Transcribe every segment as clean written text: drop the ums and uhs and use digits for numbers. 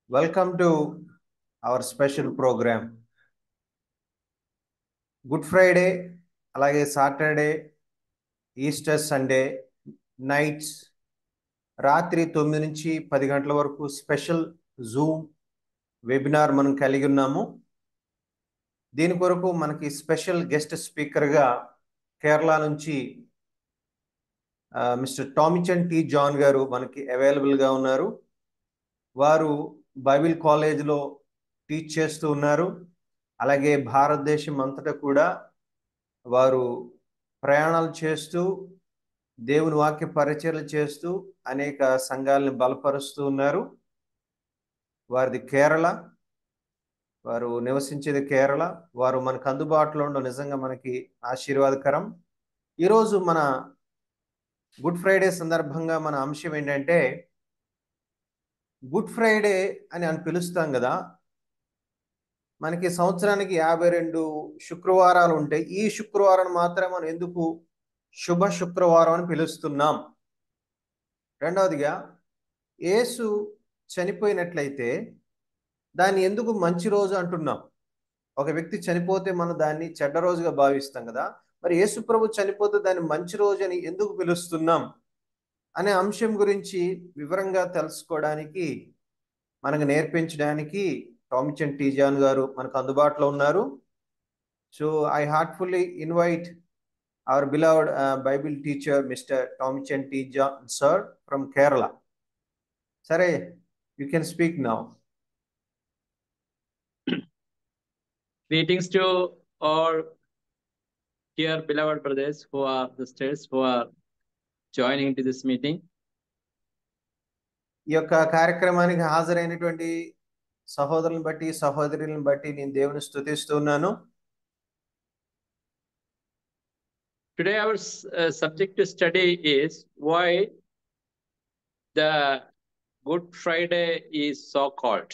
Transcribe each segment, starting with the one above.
Welcome to our special program. Good Friday, అలాగే Saturday, Easter Sunday nights రాత్రి 9 నుంచి 10 గంటల వరకు స్పెషల్ జూమ్ వెబినార్ మనం కలిగి ఉన్నాము. దీని కొరకు మనకి స్పెషల్ గెస్ట్ స్పీకర్గా కేరళ నుంచి మిస్టర్ టామిచన్ టి జాన్ గారు మనకి అవైలబుల్గా ఉన్నారు. వారు బైబిల్ కాలేజ్లో టీచ్ చేస్తూ ఉన్నారు. అలాగే భారతదేశం అంతటా కూడా వారు ప్రయాణాలు చేస్తూ దేవుని వాక్య పరిచర్యలు చేస్తూ అనేక సంఘాలను బలపరుస్తూ ఉన్నారు. వారిది కేరళ, వారు నివసించేది కేరళ. వారు మనకు అందుబాటులో ఉండడం నిజంగా మనకి ఆశీర్వాదకరం. ఈరోజు మన గుడ్ ఫ్రైడే సందర్భంగా మన అంశం ఏంటంటే, గుడ్ ఫ్రైడే అని పిలుస్తాం కదా, మనకి సంవత్సరానికి 52 శుక్రవారాలు ఉంటాయి. ఈ శుక్రవారం మాత్రం మనం ఎందుకు శుభ శుక్రవారం అని పిలుస్తున్నాం? రెండవదిగా, యేసు చనిపోయినట్లయితే దాన్ని ఎందుకు మంచి రోజు అంటున్నాం? ఒక వ్యక్తి చనిపోతే మనం దాన్ని చెడ్డ రోజుగా భావిస్తాం కదా, మరి యేసు ప్రభు చనిపోతే దాన్ని మంచి రోజు అని ఎందుకు పిలుస్తున్నాం అనే అంశం గురించి వివరంగా తెలుసుకోవడానికి, మనకు నేర్పించడానికి టామిచన్ టి జాన్ గారు మనకు అందుబాటులో ఉన్నారు. So I heartfully invite our beloved Bible teacher, Mr. Tomichen T. John, sir, from Kerala. Sir, you can speak now. Greetings to all dear beloved brothers who are sisters who are joining to this meeting. ఈ యొక్క కార్యక్రమానికి హాజరైనటువంటి సహోదరులను బట్టి సహోదరులను బట్టి నేను దేవుని స్తుతిస్తున్నాను. Today our subject to study is why the Good Friday is so called.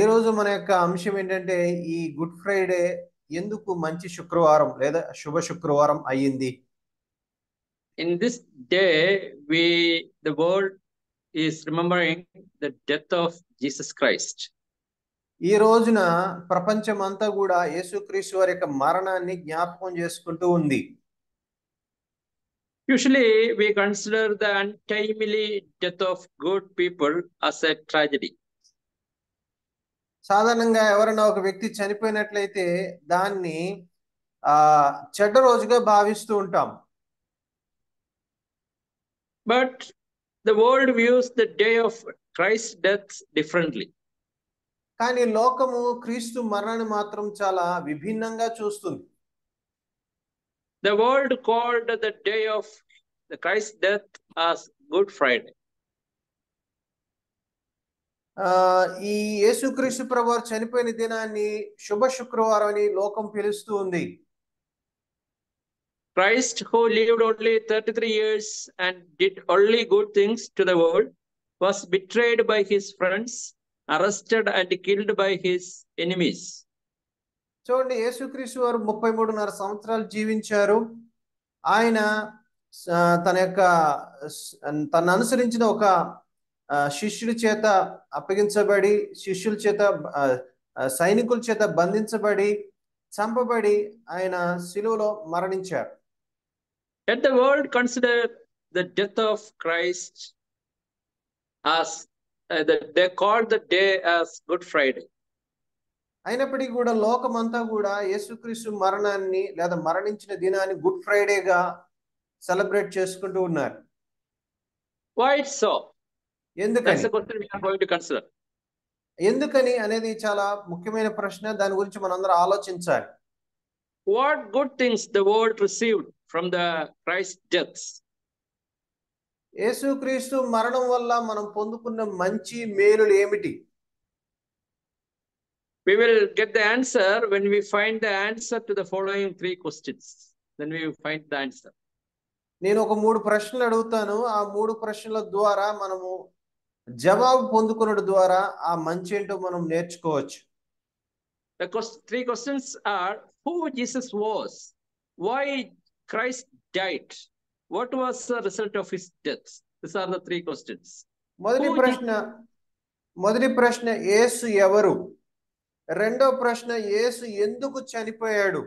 ఈ రోజు మన యొక్క అంశం ఏంటంటే, ఈ గుడ్ ఫ్రైడే ఎందుకు మంచి శుక్రవారం లేదా శుభ శుక్రవారం అయ్యింది? In this day the world is remembering the death of Jesus Christ. ఈ రోజున ప్రపంచం అంతా కూడా యేసుక్రీస్తు వారి యొక్క మరణాన్ని జ్ఞాపకం చేసుకుంటూ ఉంది. Usually we consider the untimely death of good people as a tragedy. సాధారణంగా ఎవరైనా ఒక వ్యక్తి చనిపోయినట్లయితే దాన్ని చెడ్డ రోజుగా భావిస్తూ ఉంటాం. But the world views the day of Christ's death differently. కానీ లోకము క్రీస్తు మరణాన్ని మాత్రం చాలా విభిన్నంగా చూస్తుంది. The world called the day of the Christ's death as Good Friday. ఈ యేసుక్రీస్తు ప్రభువారు చనిపోయిన దినాన్ని శుభ శుక్రవారం అని లోకం పిలుస్తూ ఉంది. Christ, who lived only 33 years and did only good things to the world, was betrayed by his friends, arrested and killed by his enemies. చూడండి, యేసుక్రీస్తు వారు 33.5 సంవత్సరాలు జీవించారు. ఆయన తను అనుసరించిన ఒక శిష్యుడి చేత అప్పగించబడి, శిష్యుల చేత సైనికుల చేత బంధించబడి, చంపబడి ఆయన శిలువలో మరణించారు. Yet the world considered the death of Christ as they called the day as Good Friday. అయినప్పటికీ కూడా లోకమంతా కూడా యేసుక్రీస్తు మరణాన్ని లేదా మరణించిన దినాన్ని గుడ్ ఫ్రైడేగా సెలబ్రేట్ చేసుకుంటూ ఉన్నారు. Why so? ఎందుకని? That's the question we are going to consider. ఎందుకని అనేది చాలా ముఖ్యమైన ప్రశ్న. దాని గురించి మనందరం ఆలోచించాలి. What good things the world received from the Christ's death? యేసుక్రీస్తు మరణం వల్ల మనం పొందుకున్న మంచి మేలులు ఏమిటి? We will get the answer when we find the answer to the following 3 questions. Then we will find the answer. నేను ఒక 3 ప్రశ్నలు అడుగుతాను. ఆ 3 ప్రశ్నల ద్వారా మనము జవాబు పొందుకున్నది ద్వారా ఆ మంచి ఏంటో మనం నేర్చుకోవచ్చు. The 3 questions are: who Jesus was, why Christ died, what was the result of his death? These are the 3 questions. మొదటి ప్రశ్న, మొదటి ప్రశ్న యేసు ఎవరు? రెండో ప్రశ్న యేసు ఎందుకు చనిపోయాడు?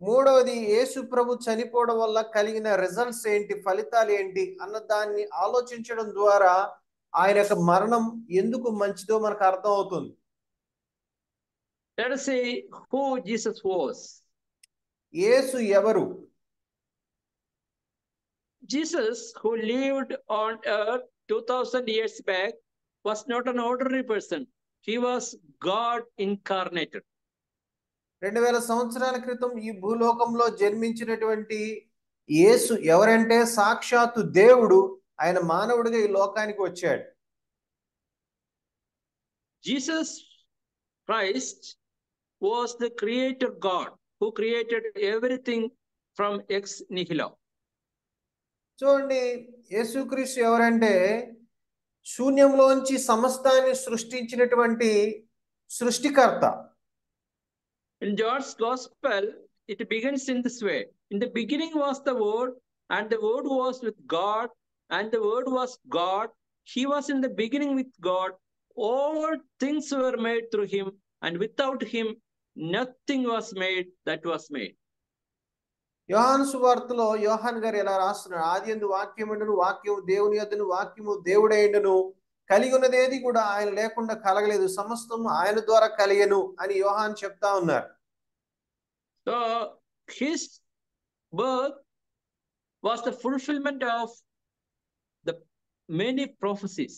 మూడవది యేసు ప్రభు చనిపోవడం వల్ల కలిగిన రిజల్ట్స్ ఏంటి, ఫలితాలు ఏంటి అన్న దాన్ని ఆలోచించడం ద్వారా ఆయన యొక్క మరణం ఎందుకు మంచిదో మనకు అర్థం అవుతుంది. Let us see who Jesus was. యేసు ఎవరు? Jesus, who lived on earth 2000 years back, was not an ordinary person. He was God incarnated. 2000 సంవత్సరాల క్రితం ఈ భూలోకంలో జన్మించినటువంటి యేసు ఎవరంటే సాక్షాత్తు దేవుడు. ఆయన మానవుడిగా ఈ లోకానికి వచ్చాడు. Jesus Christ was the creator God who created everything from ex nihilo. చూడండి, యేసుక్రీస్తు ఎవరంటే శూన్యంలోంచి సమస్తాన్ని సృష్టించినటువంటి సృష్టికర్త. In John's Gospel, it begins in this way. In the beginning was the Word, and the Word was with God, and the Word was God. He was in the beginning with God. All things were made through him, and without him, nothing was made that was made. యోహాను సువార్తలో యోహాన్ గారు ఎలా రాస్తున్నాడు, ఆదియందు వాక్యముండును, వాక్యము దేవుని యొద్దను, వాక్యము దేవుడైండును, కలిగి ఉన్నదేది కూడా ఆయన లేకుండా కలగలేదు, సమస్తము ఆయన ద్వారా కలిగెను అని యోహాన్ చెప్తా ఉన్నారు. So his birth was the fulfillment of the many prophecies.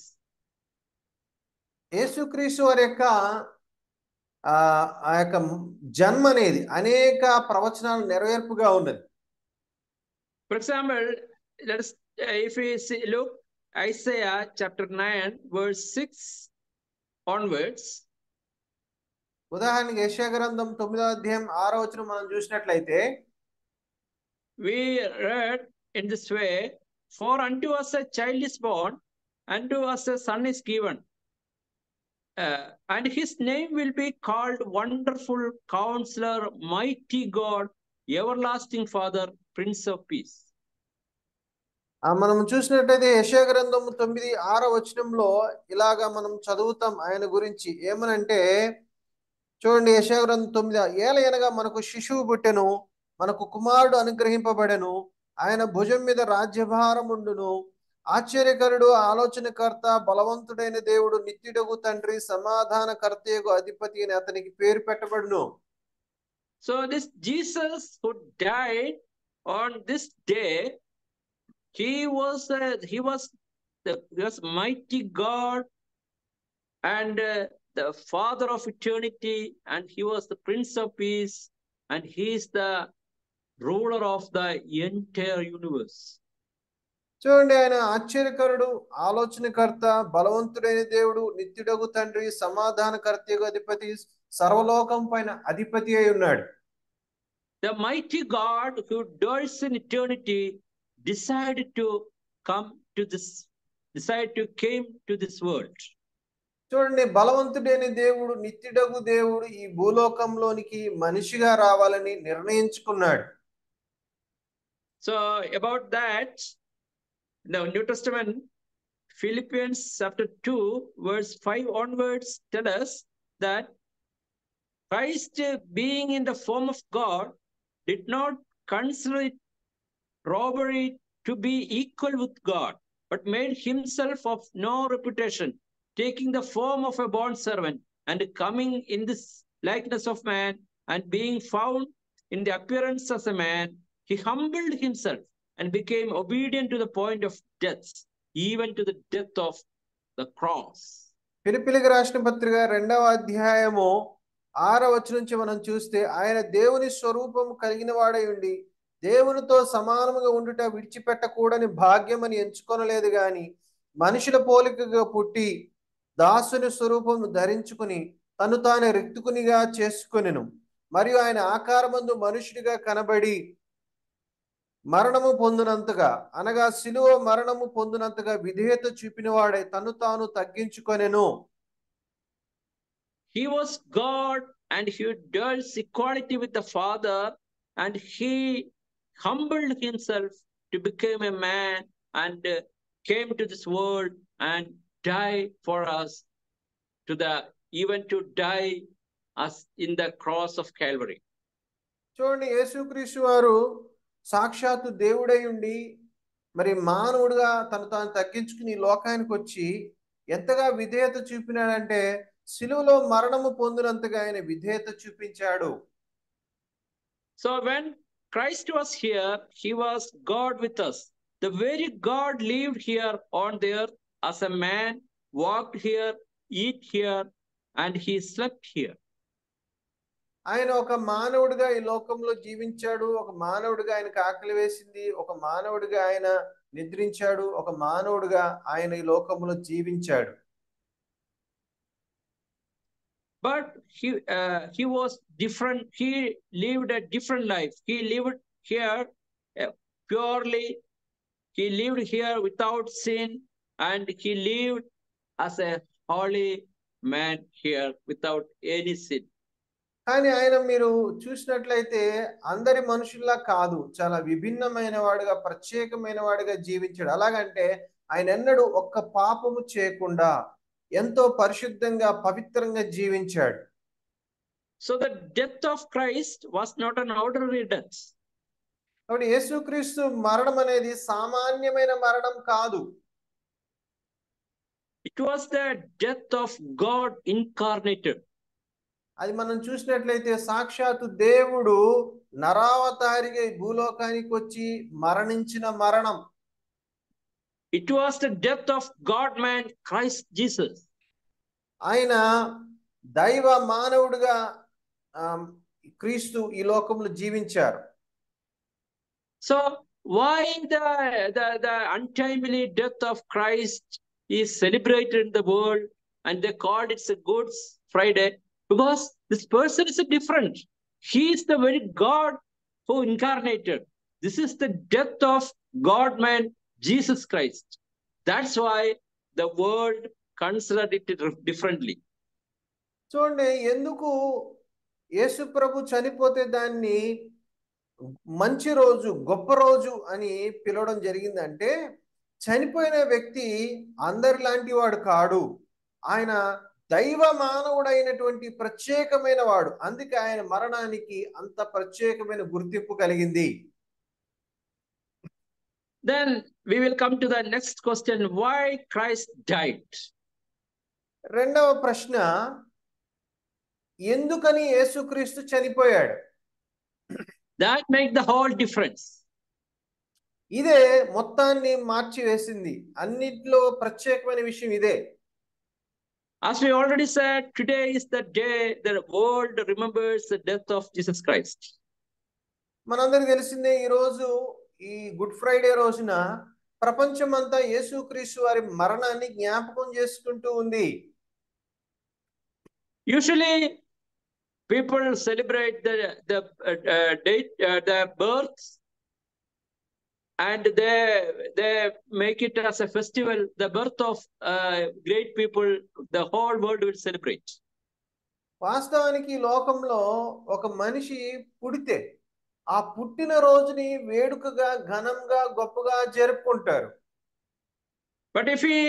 యేసుక్రీస్తు వారి యొక్క ఆ యొక్క జన్మ అనేది అనేక ప్రవచనాలు నెరవేర్పుగా ఉన్నది. For example, let us if we look Isaiah chapter 9 verse 6 onwards. ఉదాహరణకి యెషయా గ్రంథం 9వ అధ్యాయం 6వ వచనం మనం చూసినట్లయితే, we read in this way, for unto us a child is born, unto us a son is given, and his name will be called Wonderful Counselor, Mighty God, Everlasting Father, Prince of Peace. మనం చూసినట్లయితే యెషయా గ్రంథం 9:6వ వచనంలో ఇలాగా మనం చదువుతాం ఆయన గురించి. ఏమనంటే చూడండి, యెషయా గ్రంథం 9, ఏలయనగా మనకు శిశువు పుట్టెను, మనకు కుమారుడు అనుగ్రహింపబడెను, ఆయన భుజం మీద రాజ్యభారం ఉండును, ఆశ్చర్యకరుడు, ఆలోచనకర్త, బలవంతుడైన దేవుడు, నిత్యుడగు తండ్రి, సమాధానకర్తయగు అధిపతి అని అతనికి పేరు పెట్టబడును. So this Jesus who died on this day, he was mighty God and the Father of eternity, and he was the Prince of Peace, and he is the ruler of the entire universe. చూడండి, ఆయన ఆశ్చర్యకరుడు, ఆలోచనకర్త, బలవంతుడైన దేవుడు, నిత్యుడగు తండ్రి, సమాధానకర్తయగు అధిపతి, సర్వలోకం పైన అధిపతి అయి ఉన్నాడు. The mighty God who dwells in eternity decided to came to this world. చూడండి, బలవంతుడైన దేవుడు, నిత్యుడగు దేవుడు ఈ భూలోకంలోనికి మనిషిగా రావాలని నిర్ణయించుకున్నాడు. So about that, the New Testament, Philippians chapter 2 verse 5 onwards tell us that Christ, being in the form of God, did not consider it robbery to be equal with God, but made himself of no reputation, taking the form of a bondservant, and coming in this likeness of man, and being found in the appearance as a man, he humbled himself and became obedient to the point of death, even to the death of the cross. ఫిలిప్పీయులకు రాసిన పత్రిక 2వ అధ్యాయము 6వ వచనం నుంచి మనం చూస్తే, ఆయన దేవుని స్వరూపం కలిగిన వాడై ఉండి దేవునితో సమానముగా ఉండుట విడిచిపెట్టకూడని భాగ్యమని ఎంచుకొనలేదు గాని, మనుషుల పోలికగా పుట్టి దాసుని స్వరూపం ధరించుకుని తను తాను రిక్తుకునిగా చేసుకొనెను. మరియు ఆయన ఆకారమందు మనుషుడిగా కనబడి మరణము పొందినంతగా, అనగా శిలువ మరణము పొందినంతగా విధేయత చూపినవాడై తను తాను తగ్గించుకొనెను. He was God, and he dwells equality with the Father, and he humbled himself to become a man and came to this world and die for us even to die as in the cross of Calvary. చూడండి, యేసుక్రీస్తు వారు సాక్షాత్తు దేవుడై ఉండి మరి మానవుడిగా తను తాను తగ్గించుకుని ఈ లోకానికి వచ్చి ఎంతగా విధేయత చూపినాడంటే సిలువలో మరణము పొందినంతగా ఆయన విధేయత చూపించాడు. So when Christ was here, he was God with us. The very God lived here on the earth as a man, walked here, eat here, and he slept here. ఆయన ఒక మానవుడిగా ఈ లోకంలో జీవించాడు. ఒక మానవుడిగా ఆయనకు ఆకలి వేసింది. ఒక మానవుడిగా ఆయన నిద్రించాడు. ఒక మానవుడిగా ఆయన ఈ లోకంలో జీవించాడు. But he was different. He lived a different life. He lived here purely. He lived here without sin, and he lived as a holy man here without any sin. కానీ ఆయన మీరు చూసినట్లయితే అందరి మనుషుల్లా కాదు, చాలా విభిన్నమైన వాడుగా, ప్రత్యేకమైన వాడుగా జీవించాడు. అలాగంటే ఆయన ఎన్నడూ ఒక్క పాపము చేయకుండా ఎంతో పరిశుద్ధంగా పవిత్రంగా జీవించాడు. So the death of Christ was not an ordinary death. కాబట్టి యేసుక్రీస్తు మరణం అనేది సామాన్యమైన మరణం కాదు. It was the death of God incarnated. అది మనం చూసినట్లయితే సాక్షాత్తు దేవుడు నరావతారిగా ఈ భూలోకానికి వచ్చి మరణించిన మరణం. It was the death of God man Christ Jesus. ఆయన దైవ మానవుడిగా క్రీస్తు ఈ లోకంలో జీవించారు. So why the untimely death of Christ is celebrated in the world and they called it a Good Friday? Because this person is different. He is the very God who incarnated. This is the death of God man Jesus Christ. That's why the world considered it differently. చూడండి, ఎందుకు యేసు ప్రభు చనిపోతే దాన్ని మంచి రోజు, గొప్ప రోజు అని పిలవడం జరిగిందంటే, చనిపోయిన వ్యక్తి అందరిలాంటి వాడు కాడు. ఆయన దైవ మానవుడైనటువంటి ప్రత్యేకమైన వాడు. అందుకే ఆయన మరణానికి అంత ప్రత్యేకమైన గుర్తింపు కలిగింది. Then we will come to the next question, why Christ died. రెండవ ప్రశ్న, ఎందుకని యేసుక్రీస్తు చనిపోయాడు? That makes the whole difference. ఇదే మొత్తాన్ని మార్చి వేసింది. అన్నిట్లో ప్రత్యేకమైన విషయం ఇదే. As we already said, today is the day the world remembers the death of Jesus Christ. మనందరికీ తెలిసిందే, ఈ రోజు ఈ గుడ్ ఫ్రైడే రోజున ప్రపంచమంతా యేసుక్రీస్తు వారి మరణాన్ని జ్ఞాపకం చేసుకుంటూ ఉంది. Usually people celebrate the date, the birth, and they make it as a festival. The birth of great people, the whole world will celebrate. వాస్తవానికి ఈ లోకంలో ఒక మనిషి పుడితే ఆ పుట్టిన రోజుని వేడుకగా, ఘనంగా, గొప్పగా జరుపుకుంటారు. But if we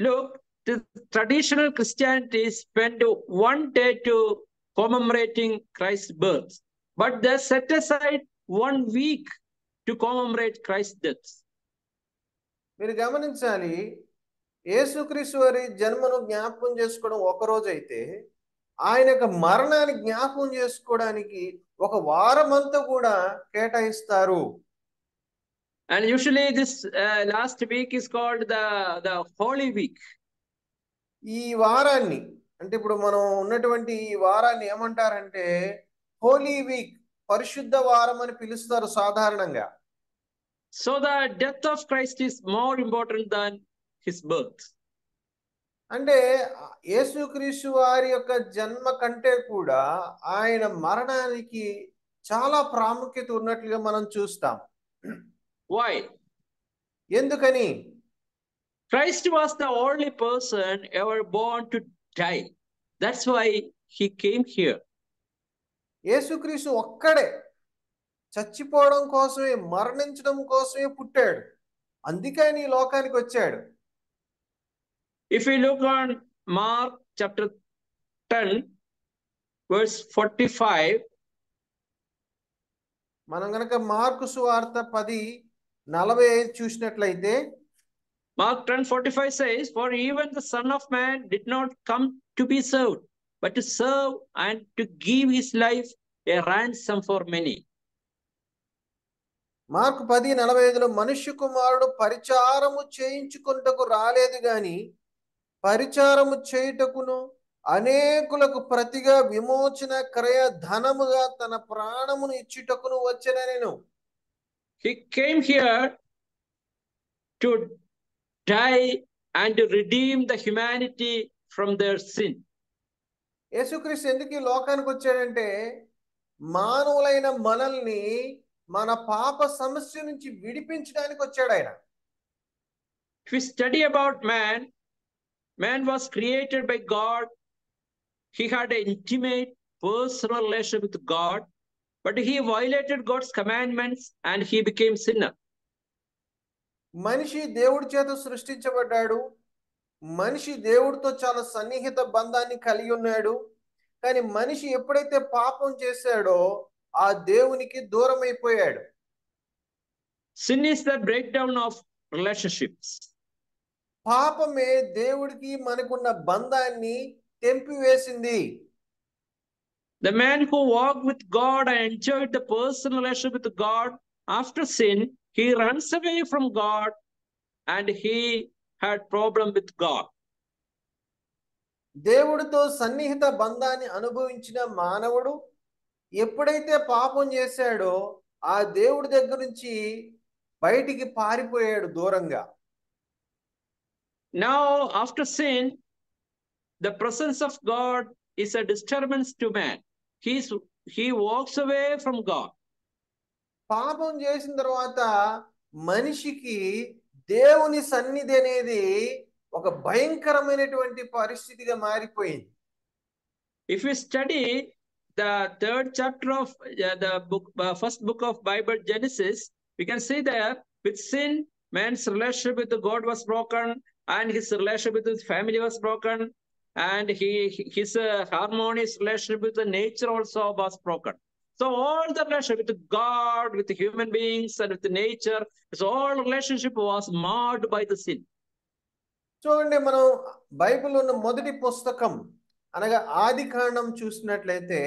look, the traditional Christianity spend one day to commemorating Christ's birth, but they set aside 1 week to commemorate Christ's death. మీరు గమనించాలి, యేసుక్రీస్తు వారి జన్మను జ్ఞాపకం చేసుకోవడం ఒక రోజు అయితే, ఆయన యొక్క మరణాన్ని జ్ఞాపకం చేసుకోవడానికి ఒక వారమంతా కూడా కేటాయిస్తారు. And usually this last week is called the Holy Week. ఈ వారాన్ని, అంటే ఇప్పుడు మనం ఉన్నటువంటి ఈ వారాన్ని ఏమంటారంటే హోలీ వీక్, పరిశుద్ధ వారం అని పిలుస్తారు సాధారణంగా. So the death of Christ is more important than his birth. అంటే యేసుక్రీస్తు వారి యొక్క జన్మ కంటే కూడా ఆయన మరణానికి చాలా ప్రాముఖ్యత ఉన్నట్లుగా మనం చూస్తాం. Why? ఎందుకని? Christ was the only person ever born to die. That's why he came here. యేసుక్రీస్తు ఒక్కడే చచ్చిపోవడం కోసమే, మరణించడం కోసమే పుట్టాడు. అందుకే ఆయన ఈ లోకానికి వచ్చాడు. If we look on Mark chapter 10, verse 45. మనం గనక మార్కు సువార్త 10:45 చూసినట్లయితే, Mark 10:45 says, "For even the Son of Man did not come to be served, but to serve and to give his life a ransom for many." Mark 10:45లో మనుష్య కుమారుడు పరిచారము చేయించుకొనుటకు రాలేదు గాని పరిచారము చేయుటకును అనేకులకు ప్రతిగా విమోచన క్రయ ధనముగా తన ప్రాణమును ఇచ్చుటకును వచ్చెననెను. He came here to die and to redeem the humanity from their sin. యేసుక్రీస్తు ఎందుకు ఈ లోకానికి వచ్చాడంటే, మానవులైన మనల్ని మన పాప సమస్య నుంచి విడిపించడానికి వచ్చాడు ఆయన. If we study about man, man was created by God. He had an intimate personal relationship with God, but he violated God's commandments and he became sinner. మనిషి దేవుడి చేత సృష్టించబడ్డాడు. మనిషి దేవుడితో చాలా సన్నిహిత బంధాన్ని కలిగి ఉన్నాడు. కానీ మనిషి ఎప్పుడైతే పాపం చేశాడో ఆ దేవునికి దూరం అయిపోయాడు. Sin is the breakdown of relationships. పాపమే దేవుడికి మనకున్న బంధాన్ని తెంపివేసింది. The man who walked with God and enjoyed the personal relationship with God, after sin, he runs away from God and he had problem with God. దేవుడితో సన్నిహిత బంధాన్ని అనుభవించిన మానవుడు ఎప్పుడైతే పాపం చేశాడో ఆ దేవుడి దగ్గర నుంచి బయటికి పారిపోయాడు దూరంగా. Now, after sin, the presence of God is a disturbance to man. He walks away from God. పాపం చేసిన తర్వాత మనిషికి దేవుని సన్నిధి అనేది ఒక భయంకరమైనటువంటి పరిస్థితిగా మారిపోయింది. If we study the third chapter of the book, first book of Bible, Genesis, we can see that with sin, man's relationship with God was broken, and his relationship with his family was broken, and his harmonious relationship with the nature also was broken. So all the relationship with God, with the human beings, and with the nature, so all relationship was marred by the sin. చూడండి, మనం బైబిల్లో ఉన్న మొదటి పుస్తకం అనగా ఆదికాండం చూసినట్లయితే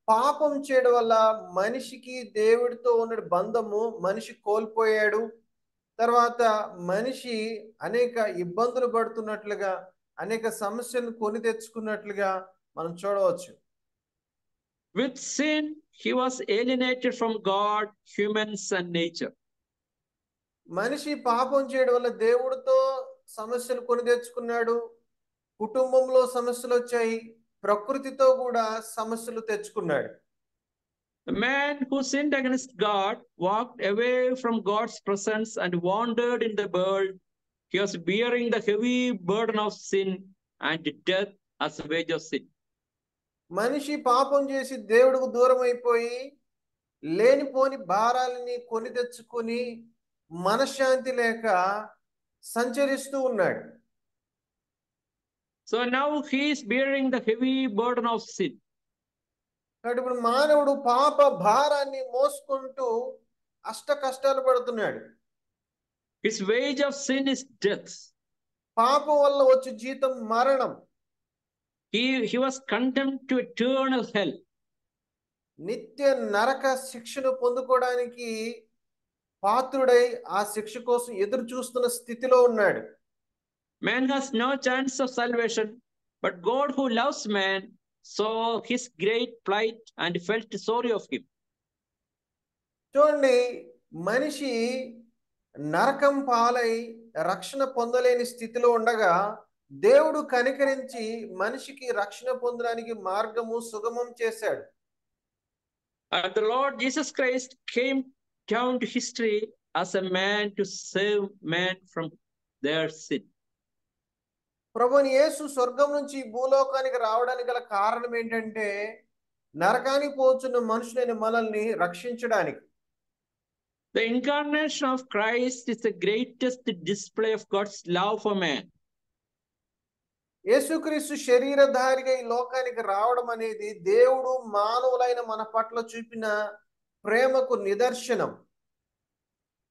పాపం చేయడం వల్ల మనిషికి దేవుడితో ఉన్న బంధము మనిషి కోల్పోయాడు. తర్వాత మనిషి అనేక ఇబ్బందులు పడుతున్నట్లుగా, అనేక సమస్యలను కొని తెచ్చుకున్నట్లుగా మనం చూడవచ్చు. With sin, he was alienated from God, humans, and nature. మనిషి పాపం చేయడం వల్ల దేవుడితో సమస్యలు కొని తెచ్చుకున్నాడు. కుటుంబంలో సమస్యలు వచ్చాయి. ప్రకృతితో కూడా సమస్యలు తెచ్చుకున్నాడు. The man who sinned against God walked away from God's presence and wandered in the world. He was bearing the heavy burden of sin and death as a wage of sin. మనిషి పాపం చేసి దేవుడికి దూరం అయిపోయి లేనిపోని భారాలని కొని తెచ్చుకొని మనశ్శాంతి లేక సంచరిస్తూ ఉన్నాడు. So now he is bearing the heavy burden of sin. కాబట్టి ఇప్పుడు మానవుడు పాప భారాన్ని మోసుకుంటూ అష్ట కష్టాలు పడుతున్నాడు. His wage of sin is death. పాపం వల్ల వచ్చే జీతం మరణం. He was condemned to eternal hell. నిత్య నరక శిక్షను పొందుకోవడానికి పాత్రుడై ఆ శిక్ష కోసం ఎదురు చూస్తున్న స్థితిలో ఉన్నాడు. Man has no chance of salvation, but God who loves man saw his great plight and felt sorry of him. చూడండి, మనిషి నరకం పాలై రక్షణ పొందలేని స్థితిలో ఉండగా దేవుడు కనికరించి మనిషికి రక్షణ పొందడానికి మార్గము సుగమం చేశాడు. And the Lord Jesus Christ came down to history as a man to save man from their sin. ప్రభువైన యేసు స్వర్గం నుంచి భూలోకానికి రావడానికి గల కారణం ఏంటంటే నరకానికి పోతున్న మనుషులైన మనల్ని రక్షించడానికి. The incarnation of Christ is the greatest display of God's love for man. యేసుక్రీస్తు శరీరధారిగా ఈ లోకానికి రావడం అనేది దేవుడు మానవులైన మన పట్ల చూపిన ప్రేమకు నిదర్శనం.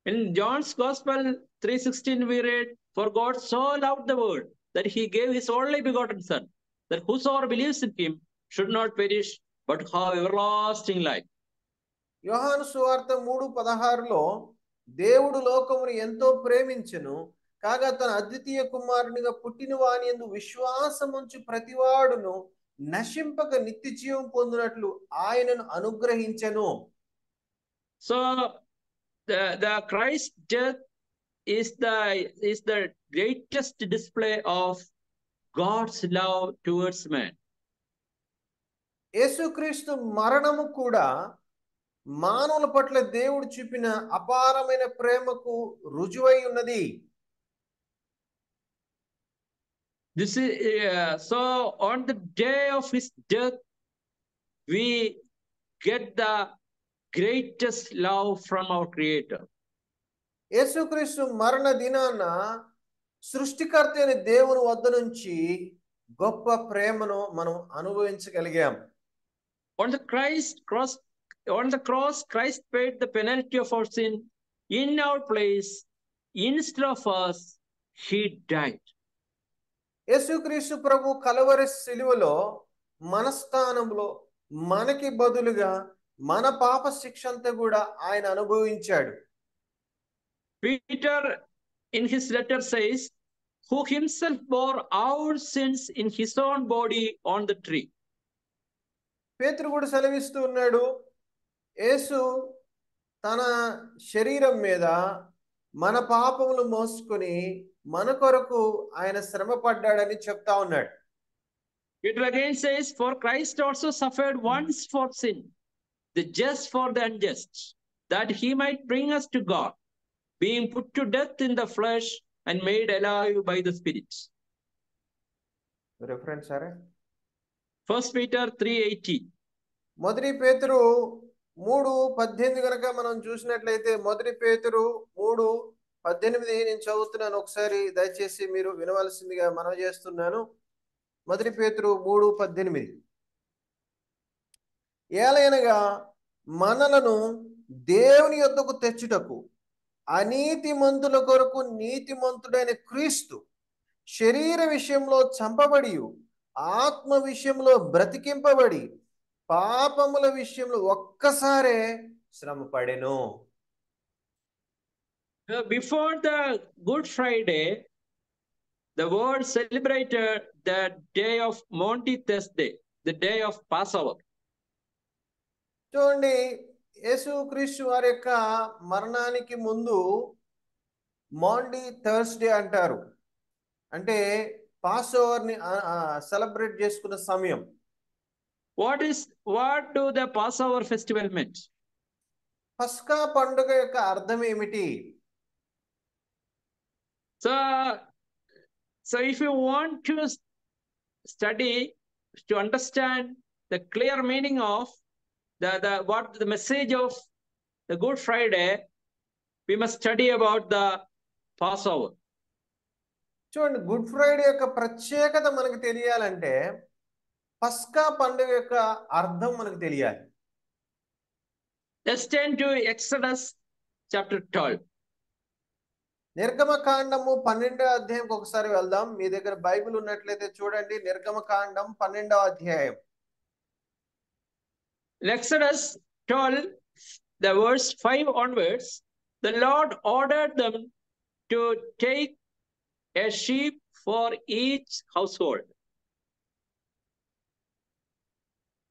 In John's Gospel 3:16 we read, "For God so loved the world that he gave his only begotten Son, that whosoever believes in him should not perish but have everlasting life." యోహాను సువార్త 3:16లో దేవుడు లోకమును ఎంతో ప్రేమించెను, కాగా తన అద్వితీయ కుమారునిగా పుట్టిన వాని యందు విశ్వాసముంచు ప్రతివాడును నశింపక నిత్య జీవం పొందినట్లు ఆయనను అనుగ్రహించెను. So the Christ death is the greatest display of God's love towards man. యేసుక్రీస్తు మరణము కూడా మానవుల పట్ల దేవుడు చూపిన అపారమైన ప్రేమకు రుజువై ఉన్నది. This is so on the day of his death we get the greatest love from our Creator. యేసుక్రీస్తు మరణ దినాన సృష్టికర్త అయిన దేవుని వద్ద నుంచి గొప్ప ప్రేమను మనం అనుభవించగలిగాం. On the cross, Christ paid the penalty of our sin in our place. Instead of us, he died. యేసుక్రీస్తు ప్రభు కలవరి శిలువలో మన స్థానంలో మనకి బదులుగా మన పాప శిక్ష అంతా కూడా ఆయన అనుభవించాడు. Peter in his letter says, "Who himself bore our sins in his own body on the tree." పేతురు కూడా సెలవిస్తూ ఉన్నాడు, యేసు తన శరీరం మీద మన పాపములు మోసుకొని మన కొరకు ఆయన శ్రమ పడ్డాడని చెప్తా ఉన్నాడు. Peter again says, "For Christ also suffered once for sin, the just for the unjust, that he might bring us to God, being put to death in the flesh and made alive by the Spirit." Reference సరే. 1 Peter 3:18. మొదటి పేతురు 3:18 కనుక మనం చూసినట్లయితే, మొదటి పేతురు 3:18 నేను చదువుతున్నాను, ఒకసారి దయచేసి మీరు వినవలసిందిగా మనవి చేస్తున్నాను. మొదటి పేతురు 3:18, ఏలయనగా మనలను దేవుని యొద్దకు తెచ్చుటకు అనీతిమంతుల కొరకు నీతిమంతుడైన క్రీస్తు శరీర విషయంలో చంపబడి ఆత్మ విషయంలో బ్రతికింపబడి పాపముల విషయంలో ఒక్కసారే శ్రమ పడెను. Before the Good Friday, the world celebrated the day of Maundy Thursday, the day of Passover. చూడండి, యేసుక్రీస్తు వారి యొక్క మరణానికి ముందు మాండీ థర్స్డే అంటారు, అంటే పాస్ ఓవర్ని సెలబ్రేట్ చేసుకున్న సమయం. What do the Passover festival mean? పస్కా పండుగ యొక్క అర్థం ఏమిటి? So if you want to study, to understand the clear meaning of the message of the Good Friday, we must study about the Passover. చూడండి, good Friday యొక్క ప్రత్యేకత మనకు తెలియాలంటే పస్కా పండుగ యొక్క అర్థం మనకు తెలియాలి. Let's turn to Exodus chapter 12. నిర్గమకాండము 12వ అధ్యాయంకి ఒకసారి వెళ్దాం. మీ దగ్గర బైబిల్ ఉన్నట్లయితే చూడండి, నిర్గమకాండం 12వ అధ్యాయం. In Exodus 12, the verse 5 onwards, the Lord ordered them to take a sheep for each household.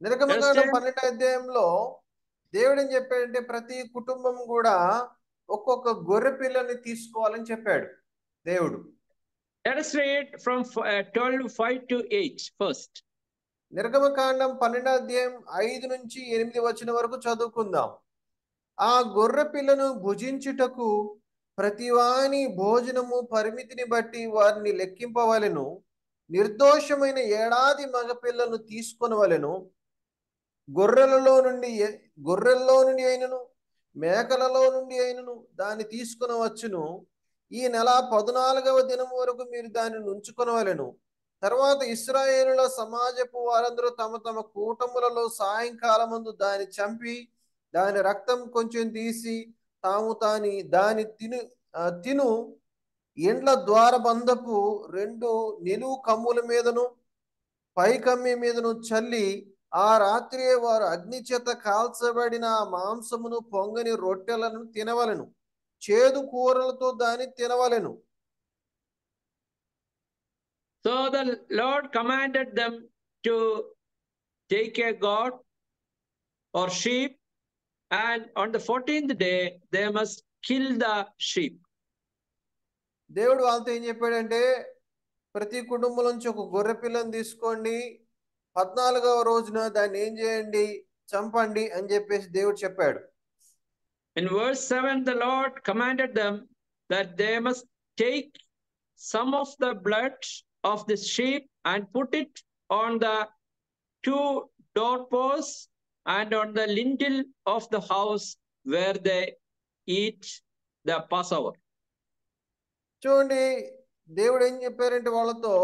నిర్గమకాండం 12వ అధ్యాయంలో దేవుడు ఏం చెప్పాడంటే, ప్రతి కుటుంబం కూడా ఒక్కొక్క గొర్రె పిల్లని తీసుకోవాలని చెప్పాడు దేవుడు. Let us read from 12:5 to 8 first. నిర్గమకాండం 12వ అధ్యాయం 5 నుంచి 8 వచనం వరకు చదువుకుందాం. ఆ గొర్రె పిల్లను భుజించుటకు ప్రతివాని భోజనము పరిమితిని బట్టి వారిని లెక్కింపవలెను. నిర్దోషమైన ఏడాది మగపిల్లను తీసుకొనవలెను. గొర్రెల్లో నుండి అయినను మేకలలో నుండి అయినను దాన్ని తీసుకొనవచ్చును. ఈ నెల 14వ దినం వరకు మీరు దానిని ఉంచుకొనవలెను. తర్వాత ఇశ్రాయేలుల సమాజపు వారందరూ తమ తమ కూటములలో సాయంకాలమందు దాన్ని చంపి దాని రక్తం కొంచెం తీసి తాము దాని తిను ఇండ్ల ద్వారబంధపు 2 నిలువు కమ్ముల మీదను పై కమ్మి మీదను చల్లి ఆ రాత్రియే వారు అగ్ని చేత కాల్చబడిన ఆ మాంసమును పొంగని రొట్టెలను తినవలెను, చేదు కూరలతో దాన్ని తినవలెను. So the Lord commanded them to take a goat or sheep, and on the 14th day they must kill the sheep. దేవుడు వాళ్ళతో ఏం చెప్పాడంటే, ప్రతి కుటుంబం నుంచి ఒక గొర్రె పిల్లని తీసుకోండి, 14వ రోజున దాన్ని ఏం చేయండి, చంపండి అని చెప్పేసి దేవుడు చెప్పాడు. In verse 7, the Lord commanded them that they must take some of the blood of the sheep and put it on the 2 doorposts and on the lintel of the house where they eat the Passover. చూడండి, దేవుడు ఏం చెప్పారంటే వాళ్ళతో,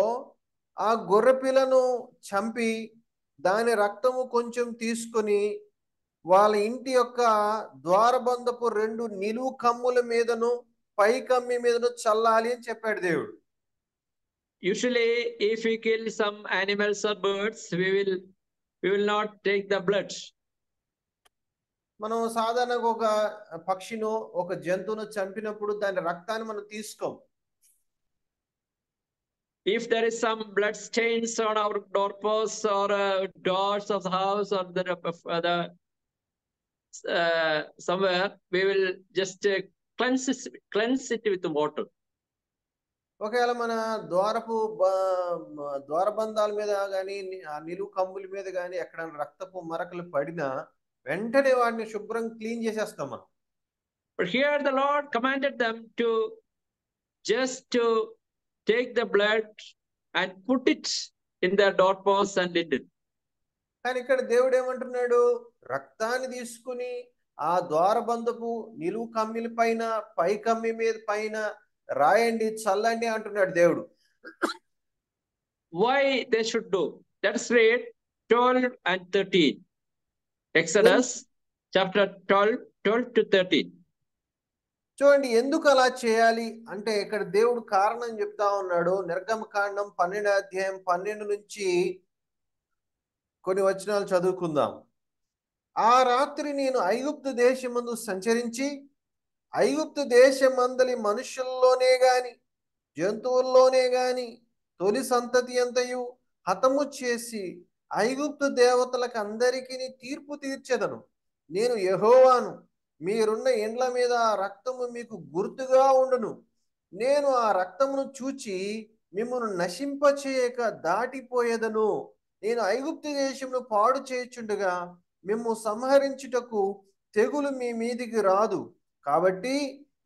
ఆ గొర్రె పిల్లను చంపి దాని రక్తము కొంచెం తీసుకొని వాళ్ళ ఇంటి యొక్క ద్వారబంధపు 2 నిలువు కమ్ముల మీదను పై కమ్మి మీదను చల్లాలి అని చెప్పాడు దేవుడు. Usually, if we kill some animals or birds, we will not take the blood. మనం సాధారణంగా ఒక పక్షిను ఒక జంతువును చంపినప్పుడు దాని రక్తాన్ని మనం తీసుకోం. If there is some blood stains on our doorposts or doors of the house or the somewhere, we will just cleanse it with water. ఒకవేళ మన ద్వారబంధాల మీద కానీ ఆ నిలువు కమ్ముల మీద కానీ ఎక్కడైనా రక్తపు మరకలు పడినా వెంటనే వాటిని శుభ్రం clean చేసేస్తామా. But here the Lord commanded them to just take the blood and put it in their doorposts and lintel. కానీ ఇక్కడ దేవుడు ఏమంటున్నాడు, రక్తాన్ని తీసుకుని ఆ ద్వారబంధపు నిలువు కమ్మిల పైన పై కమ్మి మీద పైన రాయండి, చల్లండి అంటున్నాడు దేవుడు. Why they should do? Let's read 12 and 13. Exodus chapter 12 to 13. చూడండి, ఎందుకు అలా చేయాలి అంటే ఇక్కడ దేవుడు కారణం చెప్తా ఉన్నాడు. నిర్గమకాండం 12వ అధ్యాయం 12 నుంచి కొన్ని వచనాలు చదువుకుందాం. ఆ రాత్రి నేను ఐగుప్తు దేశమందు సంచరించి ఐగుప్తు దేశమందలి మనుషుల్లోనే గాని జంతువుల్లోనే గాని తొలి సంతతి అంతయు హతము చేసి ఐగుప్తు దేవతలకు అందరికీ తీర్పు తీర్చెదను. నేను యెహోవాను. మీరున్న ఇండ్ల మీద ఆ రక్తము మీకు గుర్తుగా ఉండును. నేను ఆ రక్తమును చూచి మిమ్మును నశింపచేయక దాటిపోయేదను. నేను ఐగుప్తు దేశమును పాడు చేయుచుండగా మిమ్ము సంహరించుటకు తెగులు మీ మీదికి రాదు. కాబట్టి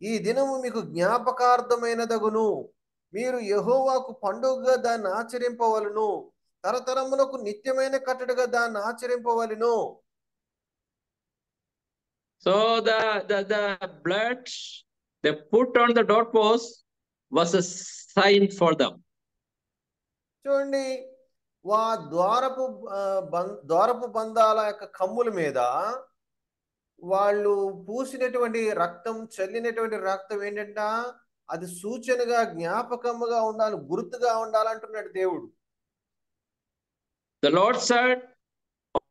ఈ దినము మీకు జ్ఞాపకార్థమైనదగును. మీరు యెహోవాకు పండుగగా దాన్ని ఆచరింపవలను. తరతరములకు నిత్యమైన కట్టడగా దాన్ని ఆచరింపవలను. So the blood they put on the doorpost was a sign for them. చూడండి, ద్వారపు బంధాల యొక్క కమ్ముల మీద వాళ్ళు పూసినటువంటి రక్తం, చల్లినటువంటి రక్తం ఏంటంట, అది సూచనగా జ్ఞాపకముగా ఉండాలి, గుర్తుగా ఉండాలంటున్నాడు దేవుడు. The Lord said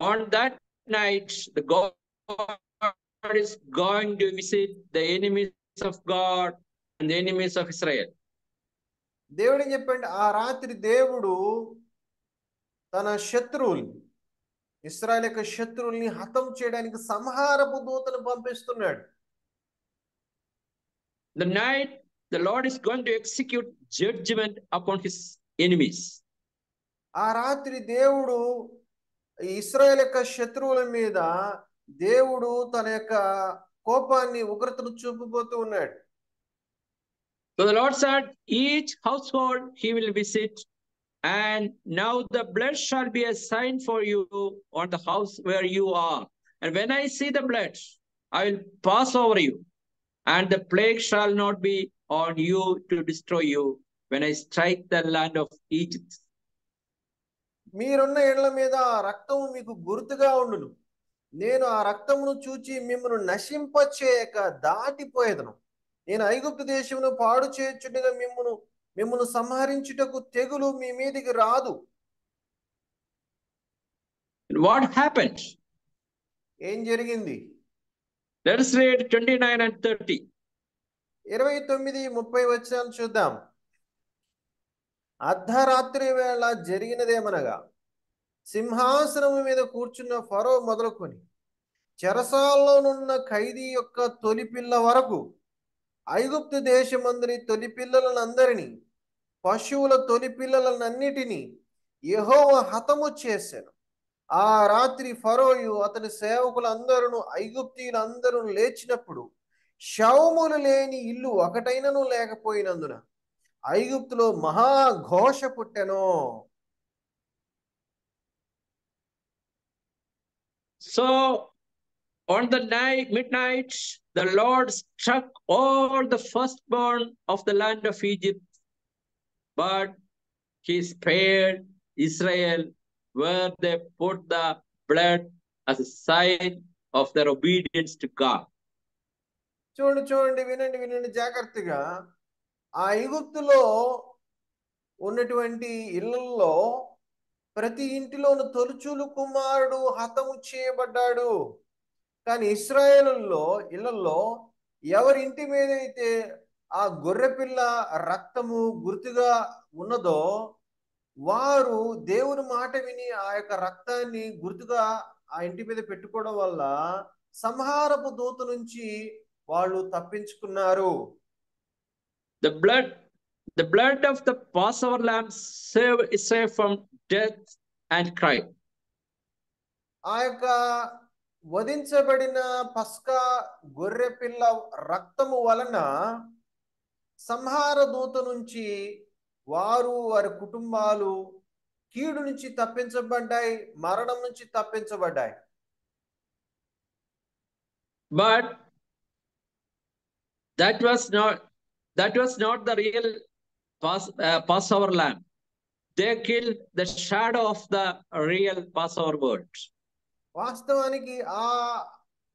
on that night the God is going to visit the enemies of God and the enemies of Israel. దేవుడు ఏం చెప్పండి, ఆ రాత్రి దేవుడు తన శత్రువుల్ని, ఇశ్రాయేలు యొక్క శత్రువుల్ని హతం చేయడానికి సంహారపు దూతను పంపిస్తున్నాడు. The night the Lord is going to execute judgment upon his enemies. ఆ రాత్రి దేవుడు ఇశ్రాయేలు యొక్క శత్రువుల మీద దేవుడు తన యొక్క కోపాన్ని, ఉగ్రతను చూపబోతూ ఉన్నాడు. So the Lord said, each household he will visit, and now the blood shall be a sign for you on the house where you are. And when I see the blood, I will pass over you, and the plague shall not be on you to destroy you when I strike the land of Egypt. మీరున్న ఇళ్ల మీద ఆ రక్తము మీకు గుర్తుగా ఉండును. నేను ఆ రక్తమును చూచి మిమ్మల్ని నశింపచేయక దాటిపోయేదను. నేను ఐగుప్తు దేశమును పాడు చేయుచుండగా మిమ్మల్ని సంహరించుటకు తెగులు మీ మీదికి రాదు. What happened? ఏం జరిగింది? Let us read 29 and 30. 29-30 వచనాలు చూద్దాం. అర్ధరాత్రి వేళ జరిగినదేమనగా, సింహాసనము మీద కూర్చున్న ఫరో మొదలుకొని చెరసాలలోనున్న ఖైదీ యొక్క తొలిపిల్ల వరకు ఐగుప్తు దేశమందరి తొలిపిల్లలనందరినీ, పశువుల తొలిపిల్లలనన్నిటినీ యెహోవా హతము చేశాను. ఆ రాత్రి ఫరోయు అతని సేవకులందరూ ఐగుప్తీయులందరూ లేచినప్పుడు శవములు లేని ఇల్లు ఒకటైనను లేకపోయినందున ఐగుప్తులో మహాఘోష పుట్టెను. So on the midnight, the Lord struck all the firstborn of the land of Egypt, but he spared Israel, where they put the blood as a sign of their obedience to God. చూడండి, వినండి జాగ్రత్తగా. ఆ ఐగుప్తులో ఉన్నటువంటి ఇళ్లలో ప్రతి ఇంటిలోను తొలిచూలు కుమారుడు హతము చేయబడ్డాడు. కానీ ఇశ్రాయేలులో ఇళ్లలో ఎవరి ఇంటి మీద అయితే ఆ గొర్రెపిల్ల రక్తము గుర్తుగా ఉన్నదో వారు దేవుని మాట విని ఆ యొక్క రక్తాన్ని గుర్తుగా ఆ ఇంటి మీద పెట్టుకోవడం వల్ల సంహారపు దూత నుంచి వాళ్ళు తప్పించుకున్నారు. The blood of the Passover lamb saved Israel from death and crime. ఆ యొక్క వధించబడిన పస్కా గొర్రెపిల్ల రక్తము వలన సంహార దూత నుంచి వారి కుటుంబాలు కీడు నుంచి తప్పించబడ్డాయి, మరణం నుంచి తప్పించబడ్డాయి. But that was not the real Passover lamb. They killed the shadow of the real Passover bird. వాస్తవానికి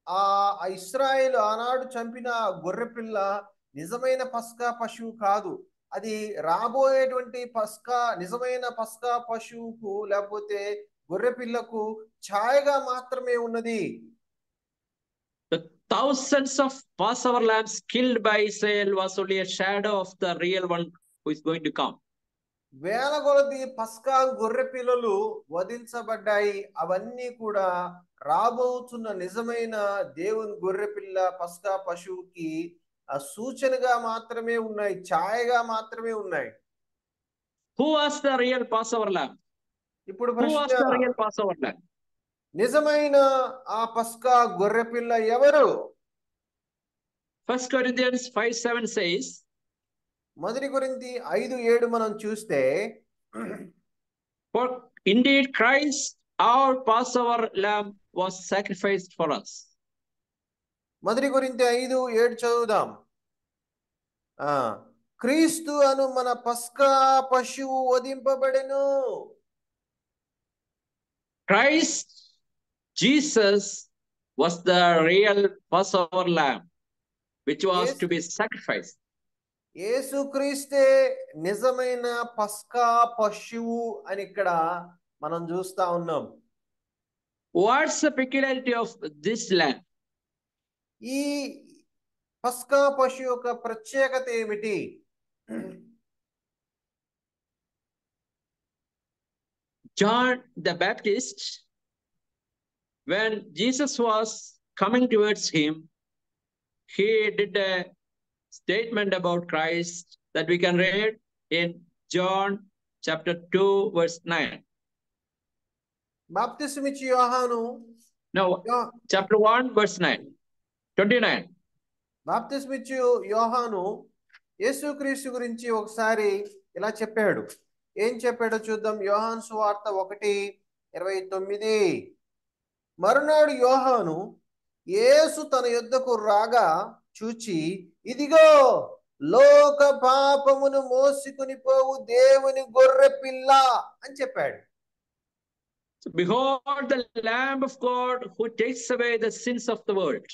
ఆ ఇశ్రాయేలు ఆనాడు చంపిన గొర్రెపిల్ల నిజమైన పస్కా పశువు కాదు. అది రాబోయేటువంటి నిజమైన పస్కా పశువుకు లేకపోతే గొర్రెపిల్లకు ఛాయగా మాత్రమే ఉన్నది. The thousands of Passover lambs killed by Israel was only a shadow of the real one who is going to come. వేల కొలది పస్కా గొర్రె పిల్లలు వధించబడ్డాయి. అవన్నీ కూడా రాబోతున్న నిజమైన దేవుని గొర్రె పిల్ల పస్కా పశువుకి సూచనగా మాత్రమే ఉన్నాయి, ఛాయగా మాత్రమే ఉన్నాయి. Who was the real Passover lamb? ఇప్పుడు Who was the real Passover lamb? నిజమైన ఆ పస్కా గొర్రె పిల్ల ఎవరు? 1 Corinthians 5:7 says, మొదటి కొరింథీ 5:7 మనం చూస్తే, for indeed Christ our Passover lamb was sacrificed for us. మొదటి కొరింథీ 5:7 చదువుదాం. క్రీస్తు అను మన పస్కా పశువు వధింపబడెను. Christ Jesus was the real Passover lamb which was to be sacrificed. యేసుక్రీస్తే నిజమైన పస్కా పశువు అని ఇక్కడ మనం చూస్తా ఉన్నాం. What's the peculiarity of this lamb? ఈ పస్కా పశువు యొక్క ప్రత్యేకత ఏమిటి? John the Baptist, when Jesus was coming towards him, he did a statement about Christ that we can read in John chapter 2 verse 9. బాప్తిస్మిచ్చి యోహాను chapter 1 verse 9, 29. బాప్తిస్మిచ్చి యోహాను యేసుక్రీస్తు గురించి ఒకసారి ఇలా చెప్పాడు. ఏం చెప్పాడో చూద్దాం. యోహాను సువార్త 1:29. మరునాడు యోహాను యేసు తన యొద్దకు రాగా చూచి, ఇదిగో లోక పాపమును మోసుకుని పోవు దేవుని గొర్రె పిల్ల అని చెప్పాడు. So behold the Lamb of God who takes away the sins of the world.